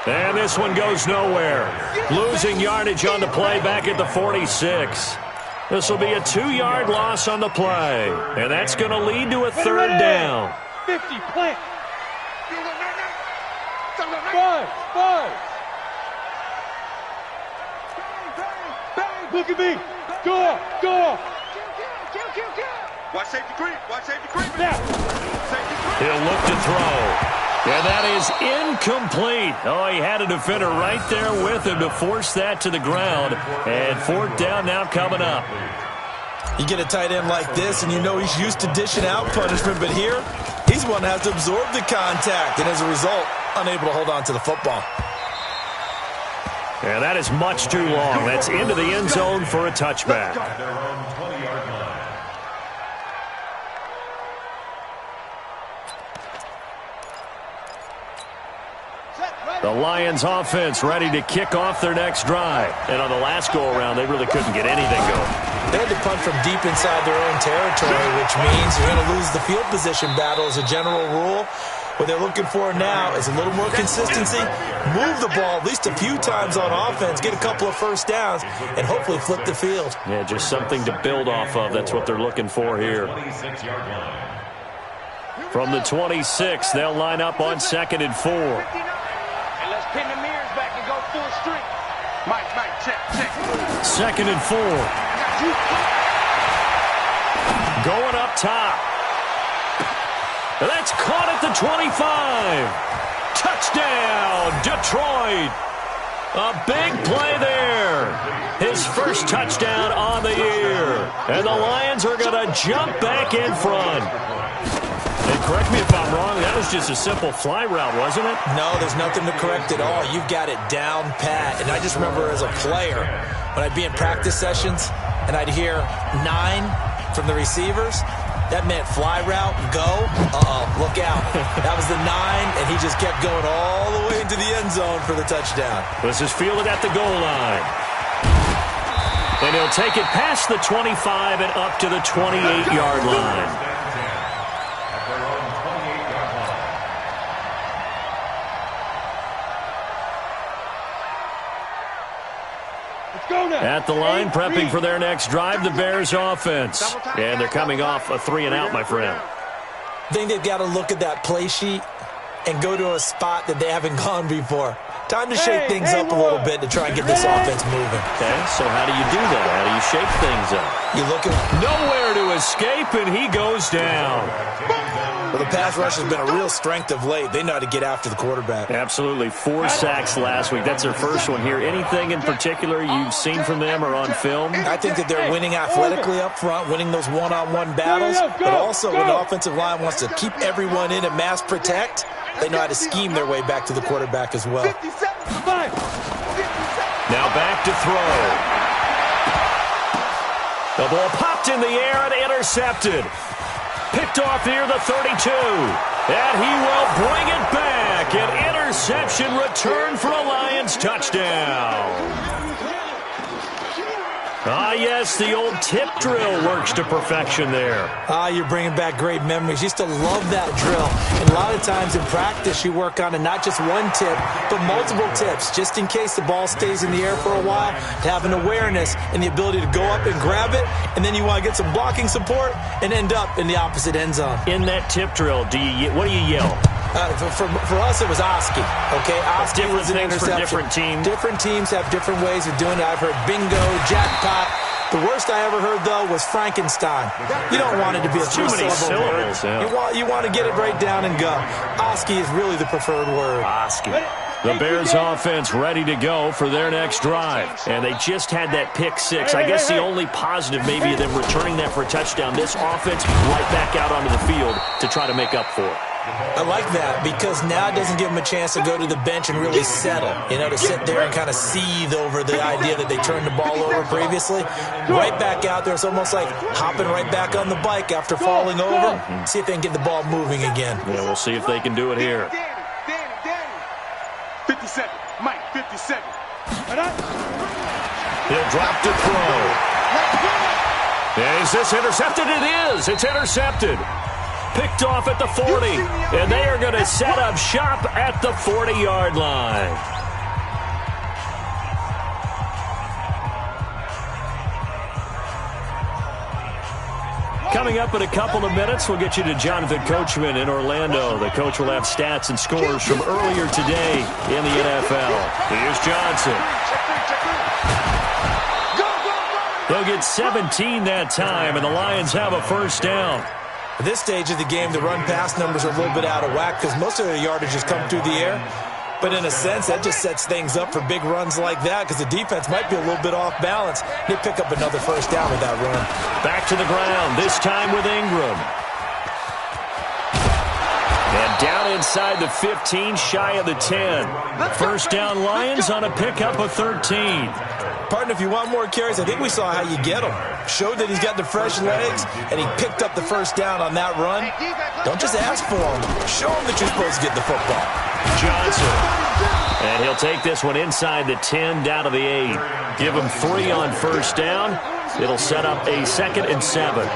And this one goes nowhere. Losing yardage on the play back at the 46. This will be a 2-yard loss on the play. And that's going to lead to a 3rd down. 50, plant. 5. Look at me. Go. Kill. Watch safety creep. Now. He'll look to throw. And that is incomplete. Oh, he had a defender right there with him to force that to the ground. And 4th down now coming up. You get a tight end like this, and you know he's used to dishing out punishment, but here, he's the one that has to absorb the contact, and as a result, unable to hold on to the football. And that is much too long. That's into the end zone for a touchback. Their own 20-yard line. The Lions offense ready to kick off their next drive. And on the last go-around, they really couldn't get anything going. They had to punt from deep inside their own territory, which means you're going to lose the field position battle as a general rule. What they're looking for now is a little more consistency, move the ball at least a few times on offense, get a couple of first downs, and hopefully flip the field. Yeah, just something to build off of. That's what they're looking for here. 26-yard line. From the 26, they'll line up on 2nd and 4. And let's pin the mirrors back and go full strength. Mike, check. 2nd and 4. Going up top. That's caught at the 25. Touchdown, Detroit. A big play there. His first touchdown on the year. And the Lions are going to jump back in front. And correct me if I'm wrong, that was just a simple fly route, wasn't it? No, there's nothing to correct at all. You've got it down pat. And I just remember as a player, when I'd be in practice sessions and I'd hear 9 from the receivers, that meant fly route, go. Look out. That was the 9, and he just kept going all the way into the end zone for the touchdown. This is fielded at the goal line. And he'll take it past the 25 and up to the 28-yard line. At their own 28-yard line. At the line, prepping for their next drive, the Bears offense. And they're coming off a 3-and-out, my friend. I think they've got to look at that play sheet and go to a spot that they haven't gone before. Time to shake things up a little bit to try and get this offense moving. Okay, so how do you do that? How do you shake things up? You look at Nowhere to escape, and he goes down. well, the pass rush has been a real strength of late. They know how to get after the quarterback. Absolutely. 4 sacks last week. That's their first one here. Anything in particular you've seen from them or on film? I think that they're winning athletically up front, winning those one-on-one battles, but also when the offensive line wants to keep everyone in and mass protect, they know how to scheme their way back to the quarterback as well. Now back to throw. The ball popped in the air and intercepted. Picked off near the 32. And he will bring it back. An interception return for a Lions touchdown. Ah, yes, the old tip drill works to perfection there. You're bringing back great memories. Used to love that drill. And a lot of times in practice, you work on it, not just one tip, but multiple tips, just in case the ball stays in the air for a while, to have an awareness and the ability to go up and grab it, and then you want to get some blocking support and end up in the opposite end zone. In that tip drill, what do you yell? For us, it was Oski. Okay, Oski was an interception. Different teams. Different teams have different ways of doing it. I've heard bingo, jackpot. The worst I ever heard, though, was Frankenstein. You don't want it to be a three-syllable word. Yeah. You want to get it right down and go. Oski is really the preferred word. Oski. The Bears offense ready to go for their next drive. And they just had that pick 6. I guess the only positive maybe of them returning that for a touchdown. This offense right back out onto the field to try to make up for it. I like that because now it doesn't give them a chance to go to the bench and really settle, to sit there and kind of seethe over the idea that they turned the ball over previously. Right back out there. It's almost like hopping right back on the bike after falling over. See if they can get the ball moving again. Yeah, we'll see if they can do it here. 57. Mike, 57. He'll drop to throw. Is this intercepted? It is. It's intercepted. Picked off at the 40, and they are going to set up shop at the 40-yard line. Coming up in a couple of minutes, we'll get you to Jonathan Coachman in Orlando. The coach will have stats and scores from earlier today in the NFL. Here's Johnson. They'll get 17 that time, and the Lions have a first down. At this stage of the game, the run-pass numbers are a little bit out of whack because most of their yardage has come through the air. But in a sense, that just sets things up for big runs like that because the defense might be a little bit off balance. They pick up another first down with that run. Back to the ground, this time with Ingram. And down inside the 15, shy of the 10. First down Lions on a pickup of 13. Partner, if you want more carries, I think we saw how you get him. Showed that he's got the fresh legs, and he picked up the first down on that run. Don't just ask for him. Show him that you're supposed to get the football. Johnson. And he'll take this one inside the 10, down to the 8. Give him 3 on first down. It'll set up a 2nd and 7.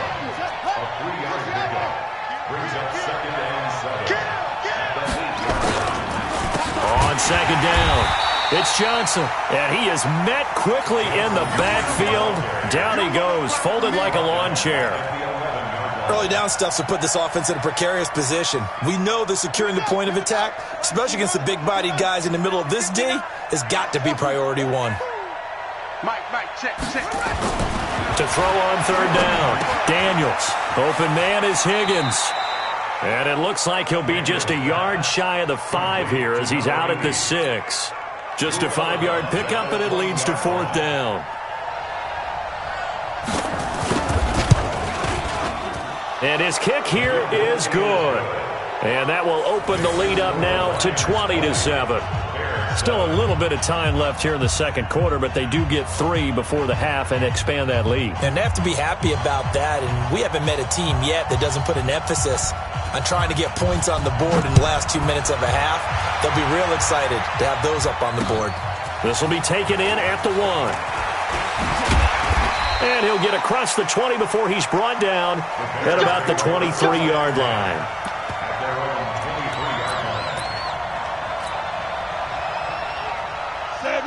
On 2nd down, it's Johnson, and he is met quickly in the backfield. Down he goes, folded like a lawn chair. Early down stuff to put this offense in a precarious position. We know that securing the point of attack, especially against the big-bodied guys in the middle of this D, has got to be priority 1. Mike, check. To throw on 3rd down, Daniels. Open man is Higgins. And it looks like he'll be just a yard shy of the 5 here as he's out at the 6. Just a 5-yard pickup, and it leads to 4th down. And his kick here is good. And that will open the lead up now to 20-7. Still a little bit of time left here in the second quarter, but they do get 3 before the half and expand that lead. And they have to be happy about that. And we haven't met a team yet that doesn't put an emphasis on trying to get points on the board in the last 2 minutes of a half. They'll be real excited to have those up on the board. This will be taken in at the 1. And he'll get across the 20 before he's brought down at about the 23-yard line.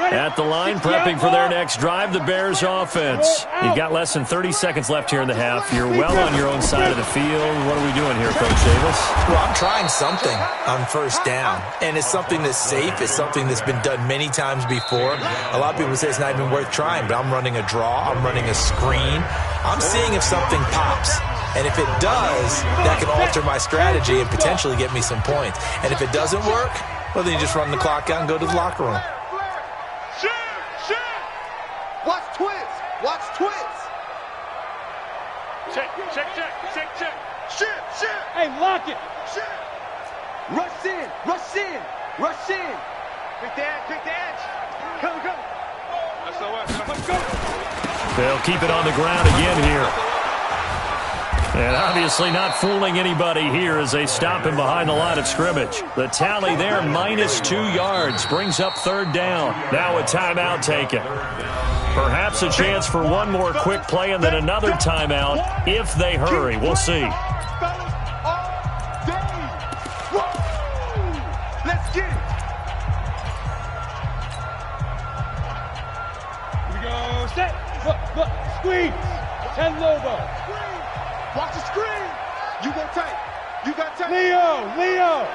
At the line, prepping for their next drive, the Bears offense. You've got less than 30 seconds left here in the half. You're well on your own side of the field. What are we doing here, Coach Davis? Well, I'm trying something on first down, and it's something that's safe. It's something that's been done many times before. A lot of people say it's not even worth trying, but I'm running a draw. I'm running a screen. I'm seeing if something pops. And if it does, that can alter my strategy and potentially get me some points. And if it doesn't work, well, then you just run the clock out and go to the locker room. Watch twist. Check. Shit. Hey, lock it. Shit. Rush in. Quick dance. Go. Let's go. They'll keep it on the ground again here. And obviously not fooling anybody here as they stop him behind the line of scrimmage. The tally there, -2 yards, brings up 3rd down. Now a timeout taken. Perhaps a chance for one more quick play and then another timeout if they hurry. We'll see. Let's get it. Here we go. Set. Look. Squeeze. 10 Lobo. Watch the screen. You got tight. Leo.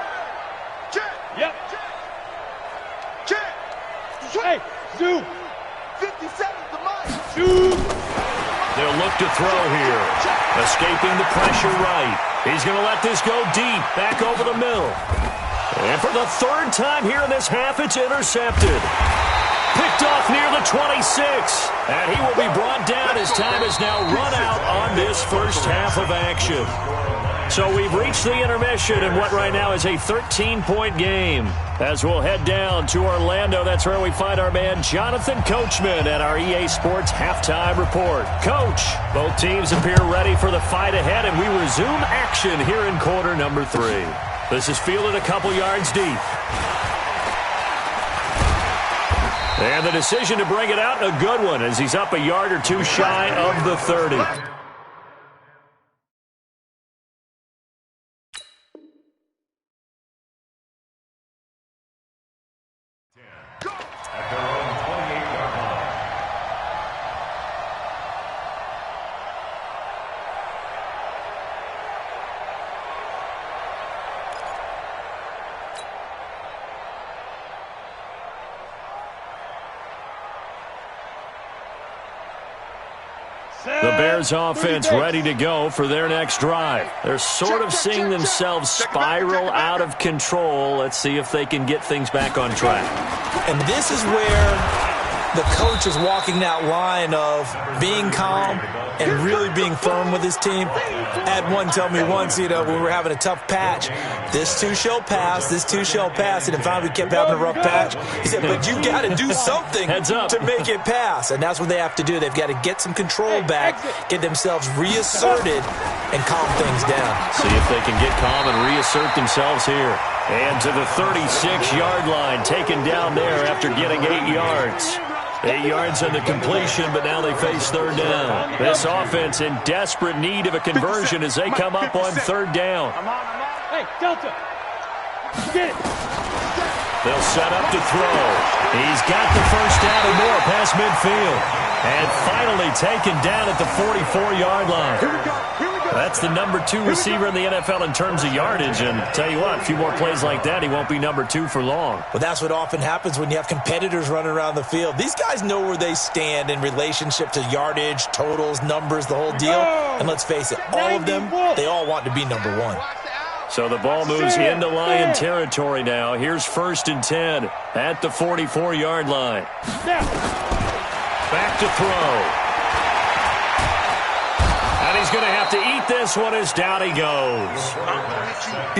Check. Yep. Check. Hey, Zoo. 57 to mine. Zoo. They'll look to throw here. Escaping the pressure right. He's going to let this go deep. Back over the middle. And for the 3rd time here in this half, it's intercepted. Picked off near the 26. And he will be brought down as time has now run out on this first half of action. So we've reached the intermission in what right now is a 13-point game. As we'll head down to Orlando, that's where we find our man Jonathan Coachman at our EA Sports Halftime Report. Coach, both teams appear ready for the fight ahead, and we resume action here in quarter number 3. This is fielded a couple yards deep. And the decision to bring it out, a good one, as he's up a yard or 2 shy of the 30. The Bears offense ready to go for their next drive. They're sort of seeing themselves spiral out of control. Let's see if they can get things back on track. And this is where the coach is walking that line of being calm and really being firm with his team. I had one tell me once, when we were having a tough patch, this too shall pass, this too shall pass. And if finally we kept having a rough patch, he said, but you got to do something to make it pass. And that's what they have to do. They've got to get some control back, get themselves reasserted, and calm things down. See if they can get calm and reassert themselves here. And to the 36-yard line, taken down there after getting 8 yards. 8 yards on the completion, but now they face third down. This offense in desperate need of a conversion as they come up on third down. Hey, Delta. Get it. They'll set up to throw. He's got the first down and more past midfield. And finally taken down at the 44-yard line. Here we go. Here we go. That's the number 2 receiver in the NFL in terms of yardage. And tell you what, a few more plays like that, he won't be number 2 for long. But that's what often happens when you have competitors running around the field. These guys know where they stand in relationship to yardage, totals, numbers, the whole deal. And let's face it, all of them, they all want to be number 1. So the ball moves into Lion territory now. Here's 1st and 10 at the 44-yard line. Back to throw. And he's going to have to eat this one as down he goes.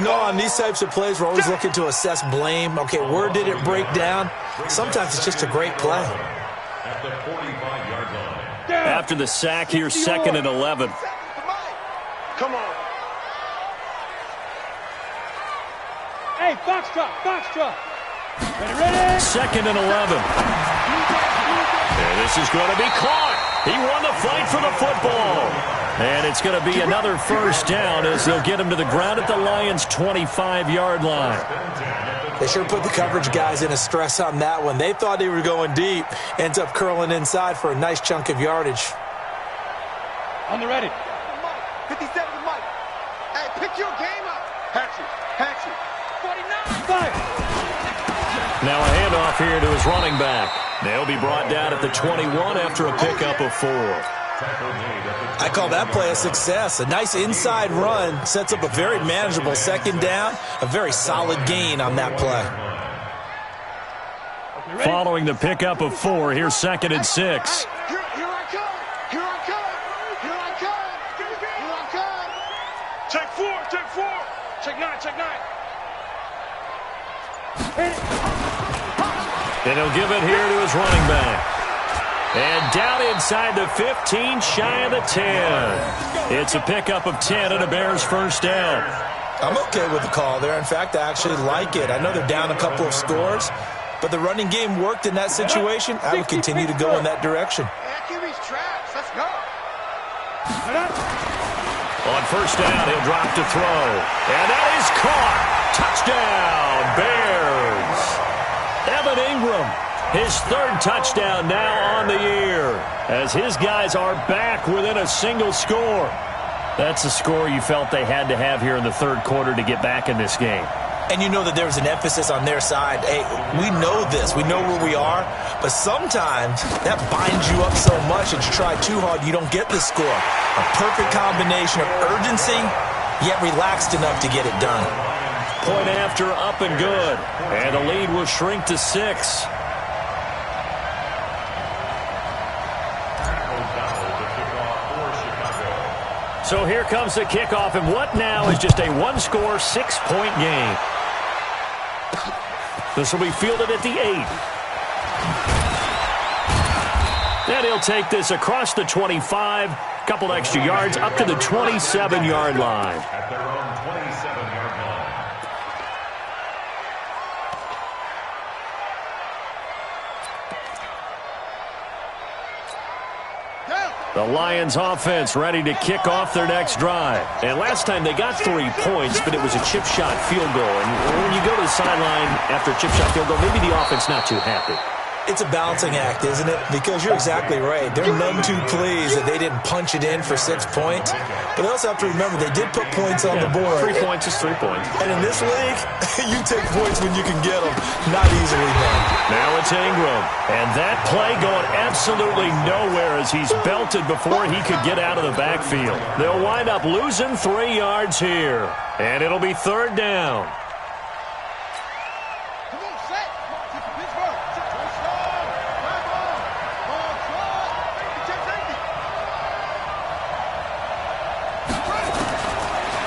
On these types of plays, we're always looking to assess blame. Okay, where did it break down? Sometimes it's just a great play. At the 45-yard line. After the sack here, 2nd and 11. Come on. Hey, Foxtrot. Ready? 2nd and 11. And this is going to be caught. He won the fight for the football. And it's going to be another first down as they'll get him to the ground at the Lions' 25-yard line. They sure put the coverage guys in a stress on that one. They thought they were going deep. Ends up curling inside for a nice chunk of yardage. On the ready. 57 to Mike. Hey, pick your game up. Hatchet. 49. Fire. Now a handoff here to his running back. They'll be brought down at the 21 after a pickup of 4. I call that play a success. A nice inside run sets up a very manageable 2nd down. A very solid gain on that play. Following the pickup of 4, here's 2nd and 6. Here I come. Check 4. Check 9. And he'll give it here to his running back. And down inside the 15, shy of the 10. It's a pickup of 10 and a Bears first down. I'm okay with the call there. In fact, I actually like it. I know they're down a couple of scores, but the running game worked in that situation. I would continue to go in that direction. QB's trash. Let's go. On first down, he'll drop to throw. And that is caught. Touchdown, Bears. Evan Ingram, his 3rd touchdown now on the year, as his guys are back within a single score. That's the score you felt they had to have here in the 3rd quarter to get back in this game. And you know that there was an emphasis on their side. Hey, we know this. We know where we are. But sometimes that binds you up so much that you try too hard, you don't get the score. A perfect combination of urgency, yet relaxed enough to get it done. Point after, up and good. And the lead will shrink to 6. So here comes the kickoff, and what now is just a 1-score, 6-point game. This will be fielded at the 8. And he'll take this across the 25, couple extra yards, up to the 27-yard line. At their own 27-yard line. The Lions offense ready to kick off their next drive. And last time they got 3 points, but it was a chip shot field goal. And when you go to the sideline after a chip shot field goal, maybe the offense not too happy. It's a balancing act, isn't it? Because you're exactly right. They're none too pleased that they didn't punch it in for 6 points. But they also have to remember they did put points on the board. 3 points is 3 points. And in this league, you take points when you can get them. Not easily done. Now it's Ingram. And that play going absolutely nowhere as he's belted before he could get out of the backfield. They'll wind up losing 3 yards here. And it'll be 3rd down.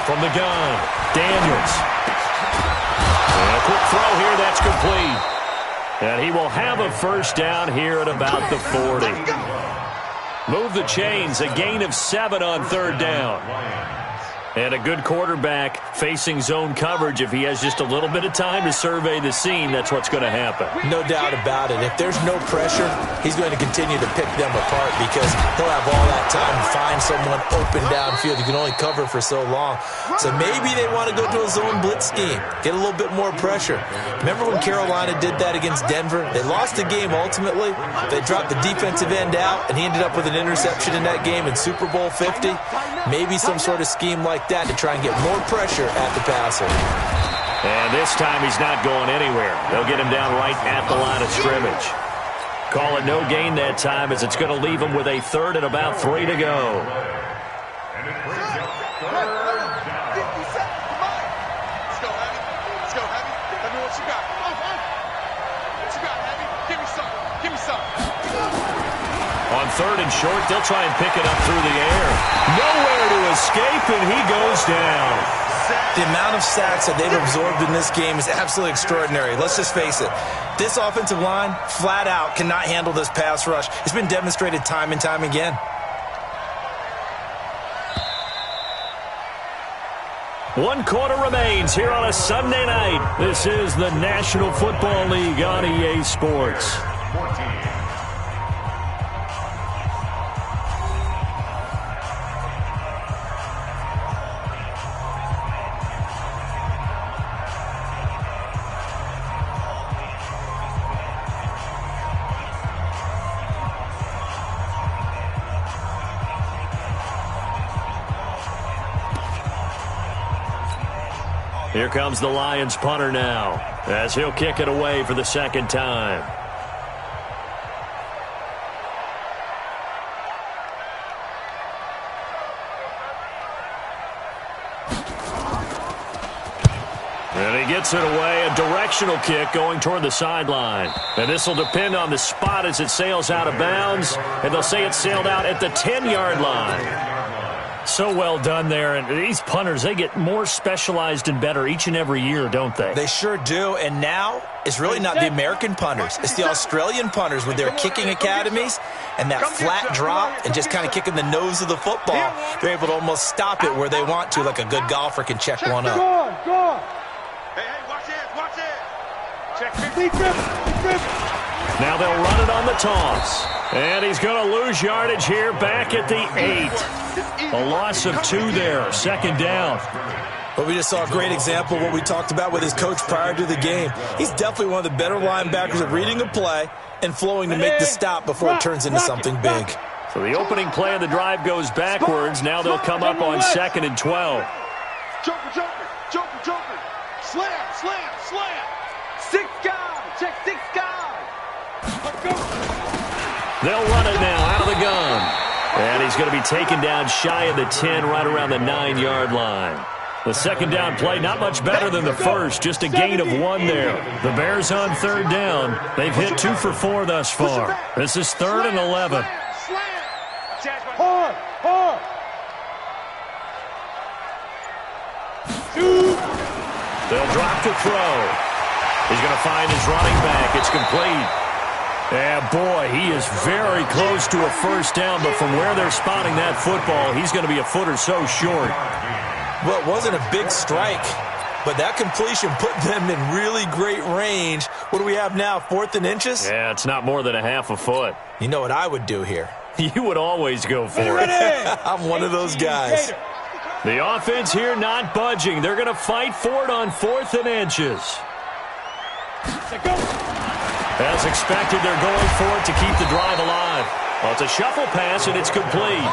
From the gun, Daniels. And a quick throw here, that's complete. And he will have a 1st down here at about the 40. Move the chains, a gain of 7 on 3rd down. And a good quarterback facing zone coverage. If he has just a little bit of time to survey the scene, that's what's going to happen. No doubt about it. If there's no pressure, he's going to continue to pick them apart because he'll have all that time to find someone open downfield. You can only cover for so long. So maybe they want to go to a zone blitz scheme, get a little bit more pressure. Remember when Carolina did that against Denver? They lost the game ultimately. They dropped the defensive end out, and he ended up with an interception in that game in Super Bowl 50. Maybe some sort of scheme like that to try and get more pressure at the passer. And this time he's not going anywhere. They'll get him down right at the line of scrimmage. Call it no gain that time as it's going to leave him with a 3rd and about 3 to go. And it brings up 3rd down. 50 seconds, come on. Let's go, Heavy. Let's go, Heavy. Let me know what you got. What you got, Heavy? Give me some. Give me some. On 3rd and short, they'll try and pick it up through the air. Nowhere to escape, and he goes down. The amount of sacks that they've absorbed in this game is absolutely extraordinary. Let's just face it. This offensive line, flat out, cannot handle this pass rush. It's been demonstrated time and time again. One quarter remains here on a Sunday night. This is the National Football League on EA Sports. 14. Here comes the Lions punter now as he'll kick it away for the 2nd time. And he gets it away, a directional kick going toward the sideline. And this will depend on the spot as it sails out of bounds. And they'll say it sailed out at the 10-yard line. So well done there. And these punters, they get more specialized and better each and every year, don't they? They sure do. And now it's really not the American punters. It's the Australian punters with their kicking academies and that flat drop and just kind of kicking the nose of the football. They're able to almost stop it where they want to, like a good golfer can check one up. Go on. Hey, watch it. Check 50. Now they'll run it on the toss. And he's going to lose yardage here back at the 8. A loss of 2 there, 2nd down. But we just saw a great example of what we talked about with his coach prior to the game. He's definitely one of the better linebackers at reading a play and flowing to make the stop before it turns into something big. So the opening play of the drive goes backwards. Now they'll come up on 2nd and 12. Joker. Slam. 6 guys. Check 6 guys. Let's go. They'll run it now out of the gun. And he's going to be taken down shy of the 10, right around the 9-yard line. The 2nd down play, not much better than the first, just a gain of 1 there. The Bears on 3rd down. They've hit 2 for 4 thus far. This is 3rd and 11. Hard. They'll drop to throw. He's going to find his running back. It's complete. Yeah, boy, he is very close to a 1st down, but from where they're spotting that football, he's going to be a foot or so short. Well, it wasn't a big strike, but that completion put them in really great range. What do we have now, 4th and inches? Yeah, it's not more than a half a foot. You know what I would do here? You would always go for it. I'm one of those guys. The offense here not budging. They're going to fight for it on 4th and inches. As expected, they're going for it to keep the drive alive. Well, it's a shuffle pass, and it's complete.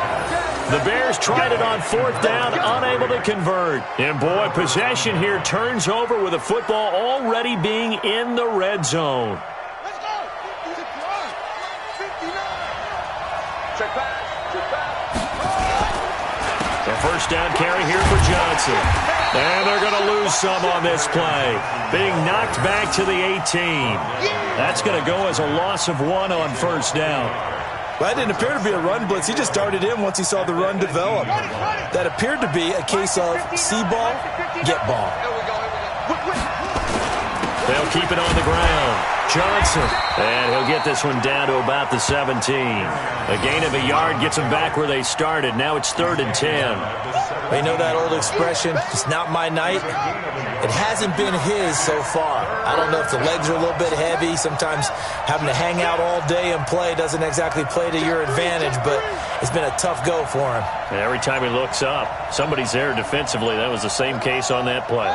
The Bears tried it on 4th down, unable to convert. And, boy, possession here turns over with the football already being in the red zone. Let's go. 59. Check back. A first down carry here for Johnson. And they're going to lose some on this play. Being knocked back to the 18. That's going to go as a loss of 1 on first down. Well, that didn't appear to be a run blitz. He just darted in once he saw the run develop. That appeared to be a case of see ball, get ball. They'll keep it on the ground. Johnson. And he'll get this one down to about the 17. A gain of a yard gets them back where they started. Now it's 3rd and 10. You know that old expression, it's not my night? It hasn't been his so far. I don't know if the legs are a little bit heavy. Sometimes having to hang out all day and play doesn't exactly play to your advantage, but it's been a tough go for him. And every time he looks up, somebody's there defensively. That was the same case on that play.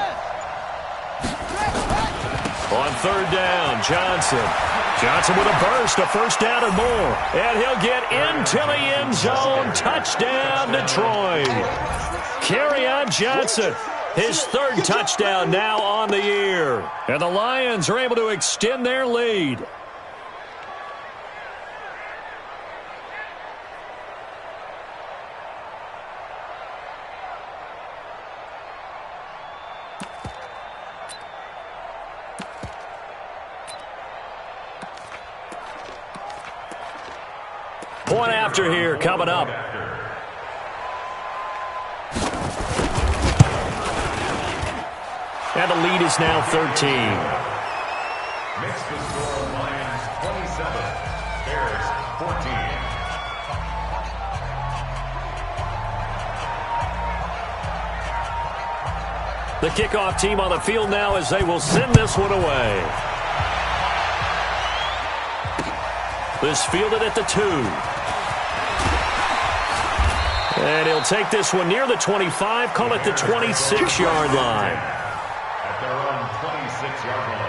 On 3rd down, Johnson. Johnson with a burst, a first down and more. And he'll get into the end zone. Touchdown, Detroit. Kerryon Johnson, his 3rd touchdown now on the year. And the Lions are able to extend their lead. Point after here coming up. And the lead is now 13. Makes the score Lions 27, Bears 14. The kickoff team on the field now as they will send this one away. This fielded at the 2. And he'll take this one near the 25, call it the 26-yard line. At their own 26-yard line.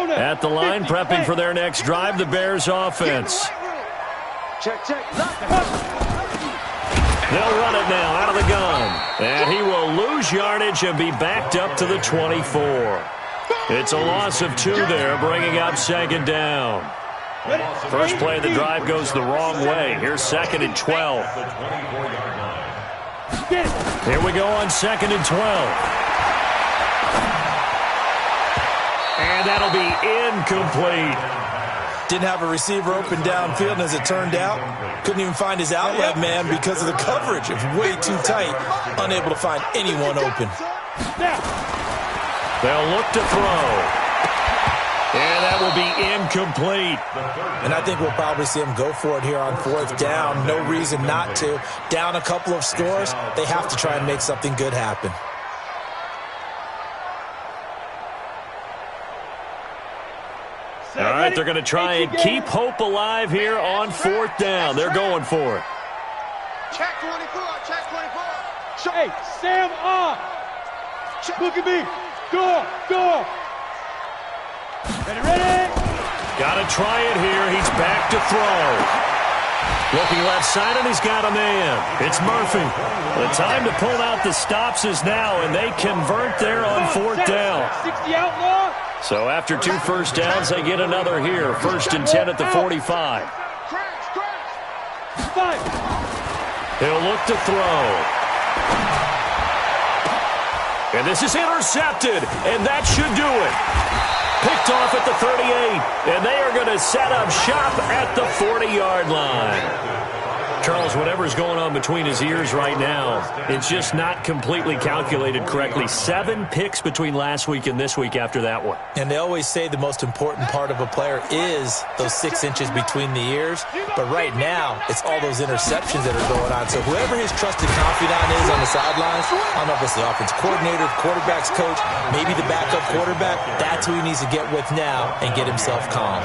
At the line, prepping for their next drive, the Bears offense. Check. They'll run it now out of the gun. And he will lose yardage and be backed up to the 24. It's a loss of 2 there, bringing up 2nd down. First play of the drive goes the wrong way. Here's 2nd and 12. Here we go on 2nd and 12. And that'll be incomplete. Didn't have a receiver open downfield, and as it turned out, couldn't even find his outlet man because of the coverage. It's way too tight, unable to find anyone open. They'll look to throw. And that will be incomplete. And I think we'll probably see him go for it here on 4th down. No reason not to. Down a couple of scores, they have to try and make something good happen. All right, they're going to try and keep hope alive here on 4th down. They're going for it. Check 24. Hey, Sam on. Look at me. Go. Ready? Got to try it here. He's back to throw. Looking left side, and he's got a man. It's Murphy. The time to pull out the stops is now, and they convert there on 4th down. 60 outlaw. So after 2 first downs, they get another here. 1st and 10 at the 45. He'll look to throw. And this is intercepted, and that should do it. Picked off at the 38, and they are going to set up shop at the 40-yard line. Charles, whatever's going on between his ears right now, it's just not completely calculated correctly. 7 picks between last week and this week after that one. And they always say the most important part of a player is those 6 inches between the ears. But right now, it's all those interceptions that are going on. So whoever his trusted confidant is on the sidelines, I don't know if it's the offense coordinator, quarterback's coach, maybe the backup quarterback, that's who he needs to get with now and get himself calm.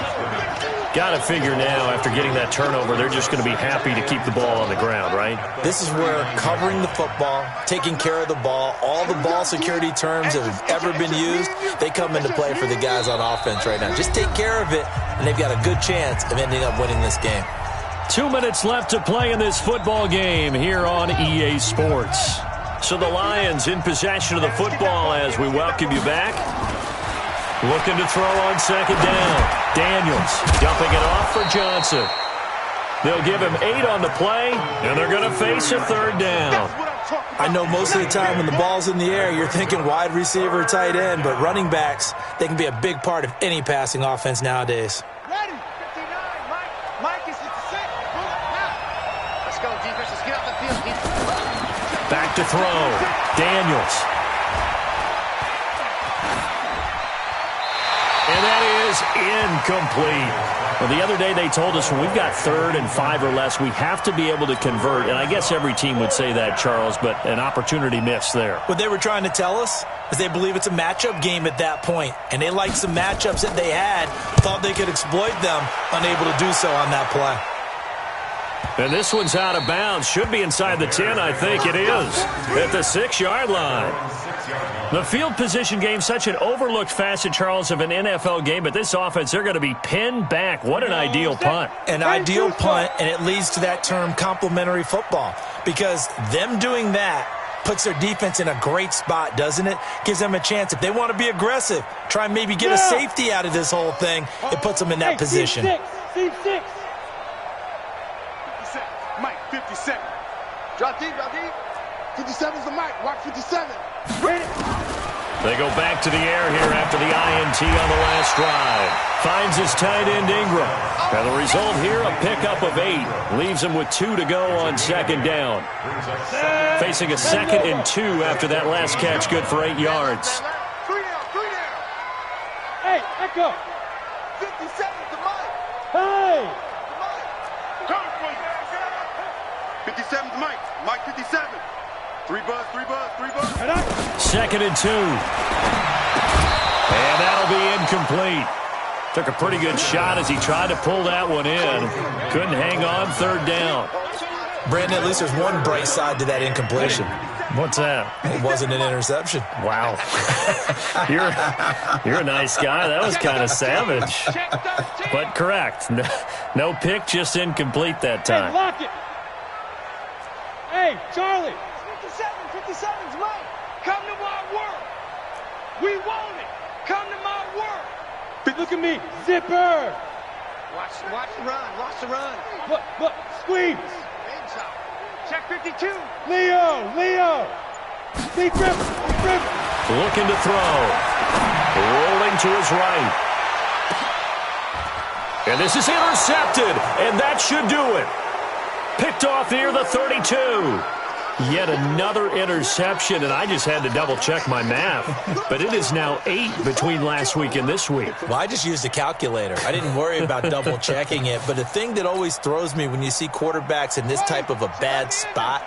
Got to figure now, after getting that turnover, they're just going to be happy to keep the ball on the ground, right? This is where covering the football, taking care of the ball, all the ball security terms that have ever been used, they come into play for the guys on offense right now. Just take care of it, and they've got a good chance of ending up winning this game. 2 minutes left to play in this football game here on EA Sports. So the Lions in possession of the football as we welcome you back. Looking to throw on second down. Daniels dumping it off for Johnson. They'll give him 8 on the play, and they're going to face a third down. I know most of the time when the ball's in the air, you're thinking wide receiver, tight end, but running backs, they can be a big part of any passing offense nowadays. Ready? 59, Mike is at the 6. Let's go, defense. Let's get off the field. Back to throw. Daniels. And that is incomplete. Well, the other day they told us when we've got 3rd and 5 or less, we have to be able to convert. And I guess every team would say that, Charles, but an opportunity missed there. What they were trying to tell us is they believe it's a matchup game at that point. And they liked some matchups that they had, thought they could exploit them, unable to do so on that play. And this one's out of bounds. Should be inside the 10, I think it is. At the 6-yard line. The field position game, such an overlooked facet, Charles, of an NFL game. But this offense, they're going to be pinned back. What an ideal punt. An ideal punt, and it leads to that term complementary football. Because them doing that puts their defense in a great spot, doesn't it? Gives them a chance. If they want to be aggressive, try and maybe get a safety out of this whole thing, it puts them in that position. C6. 57. Mike, 57. Drop deep, drop deep. 57's the Mike. Watch 57. Ready? They go back to the air here after the INT on the last drive. Finds his tight end Ingram. And the result here, a pickup of 8. Leaves him with 2 to go on second down. Facing a 2nd and 2 after that last catch, good for 8 yards. 3 down. Hey, echo. 57's the Mike. Hey. 57's Mike. Mike 57. 3 buzz. 2nd and 2. And that'll be incomplete. Took a pretty good shot as he tried to pull that one in. Couldn't hang on, 3rd down. Brandon, at least there's one bright side to that incompletion. What's that? It wasn't an interception. Wow. You're a nice guy. That was kind of savage. But correct. No pick, just incomplete that time. Hey, lock it. Hey, Charlie. 57's right. Come to my world. We want it. Come to my world. Look at me. Zipper. Watch the run. Watch the run. Look. Squeeze. Check 52. Leo. Big rip. Looking to throw. Rolling to his right. And this is intercepted. And that should do it. Picked off near the 32. Yet another interception, and I just had to double-check my math. But it is now 8 between last week and this week. Well, I just used a calculator. I didn't worry about double-checking it. But the thing that always throws me when you see quarterbacks in this type of a bad spot,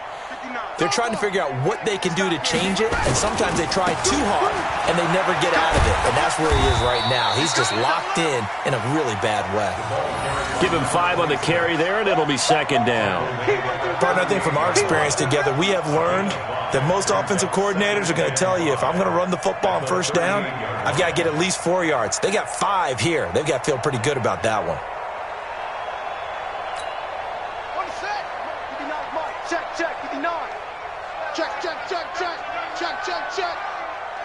they're trying to figure out what they can do to change it, and sometimes they try too hard, and they never get out of it. And that's where he is right now. He's just locked in a really bad way. Give him 5 on the carry there, and it'll be 2nd down. Partner, I think from our experience together, we have learned that most offensive coordinators are going to tell you, if I'm going to run the football on 1st down, I've got to get at least 4 yards. They got 5 here. They've got to feel pretty good about that one. Check.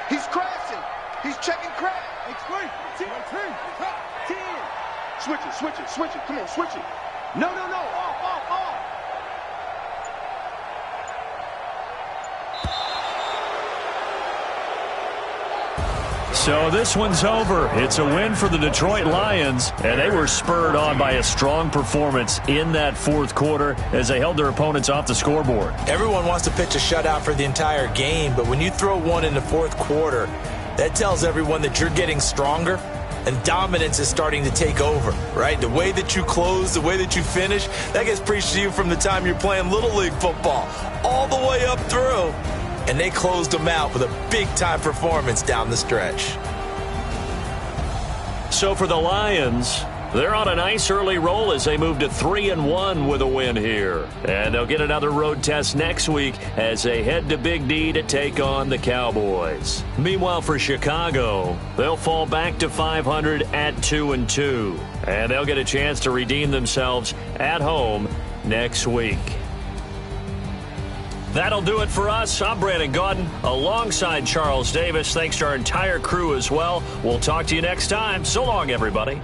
He's crashing. He's checking crash. Hey, 10. Switch it. Come on, switch it. No. Off. So this one's over. It's a win for the Detroit Lions, and they were spurred on by a strong performance in that fourth quarter as they held their opponents off the scoreboard. Everyone wants to pitch a shutout for the entire game, but when you throw one in the fourth quarter, that tells everyone that you're getting stronger and dominance is starting to take over, right? The way that you close, the way that you finish, that gets preached to you from the time you're playing Little League football all the way up through. And they closed them out with a big-time performance down the stretch. So for the Lions, they're on a nice early roll as they move to 3-1 with a win here. And they'll get another road test next week as they head to Big D to take on the Cowboys. Meanwhile, for Chicago, they'll fall back to 500 at 2-2. And they'll get a chance to redeem themselves at home next week. That'll do it for us. I'm Brandon Gaudin alongside Charles Davis. Thanks to our entire crew as well. We'll talk to you next time. So long, everybody.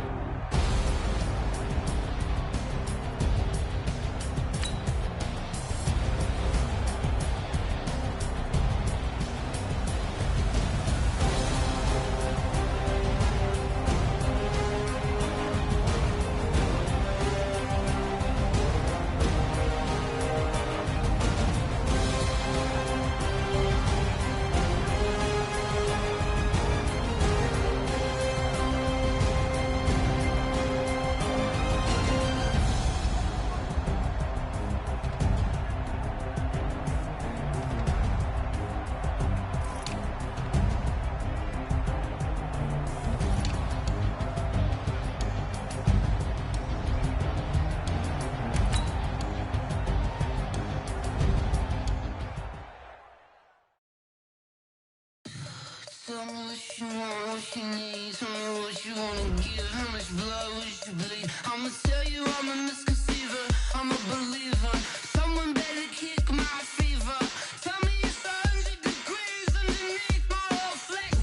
Tell me what you want, what you need. Tell me what you wanna give. How much blood would you bleed? I'ma tell you I'm a misconceiver. I'm a believer. Someone better kick my fever. Tell me it's 100 degrees underneath my whole flesh.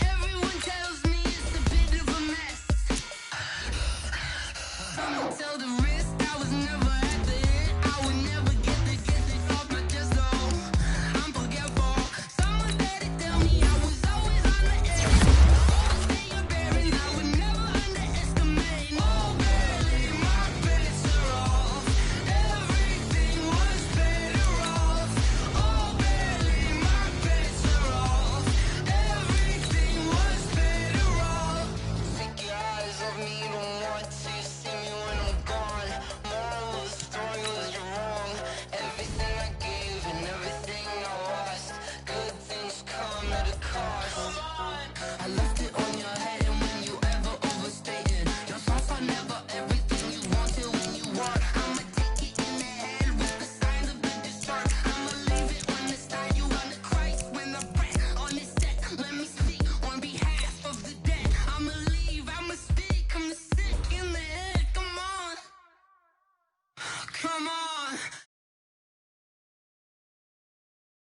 Everyone tells me it's a bit of a mess. I'ma tell the risk I was never at the end. I would never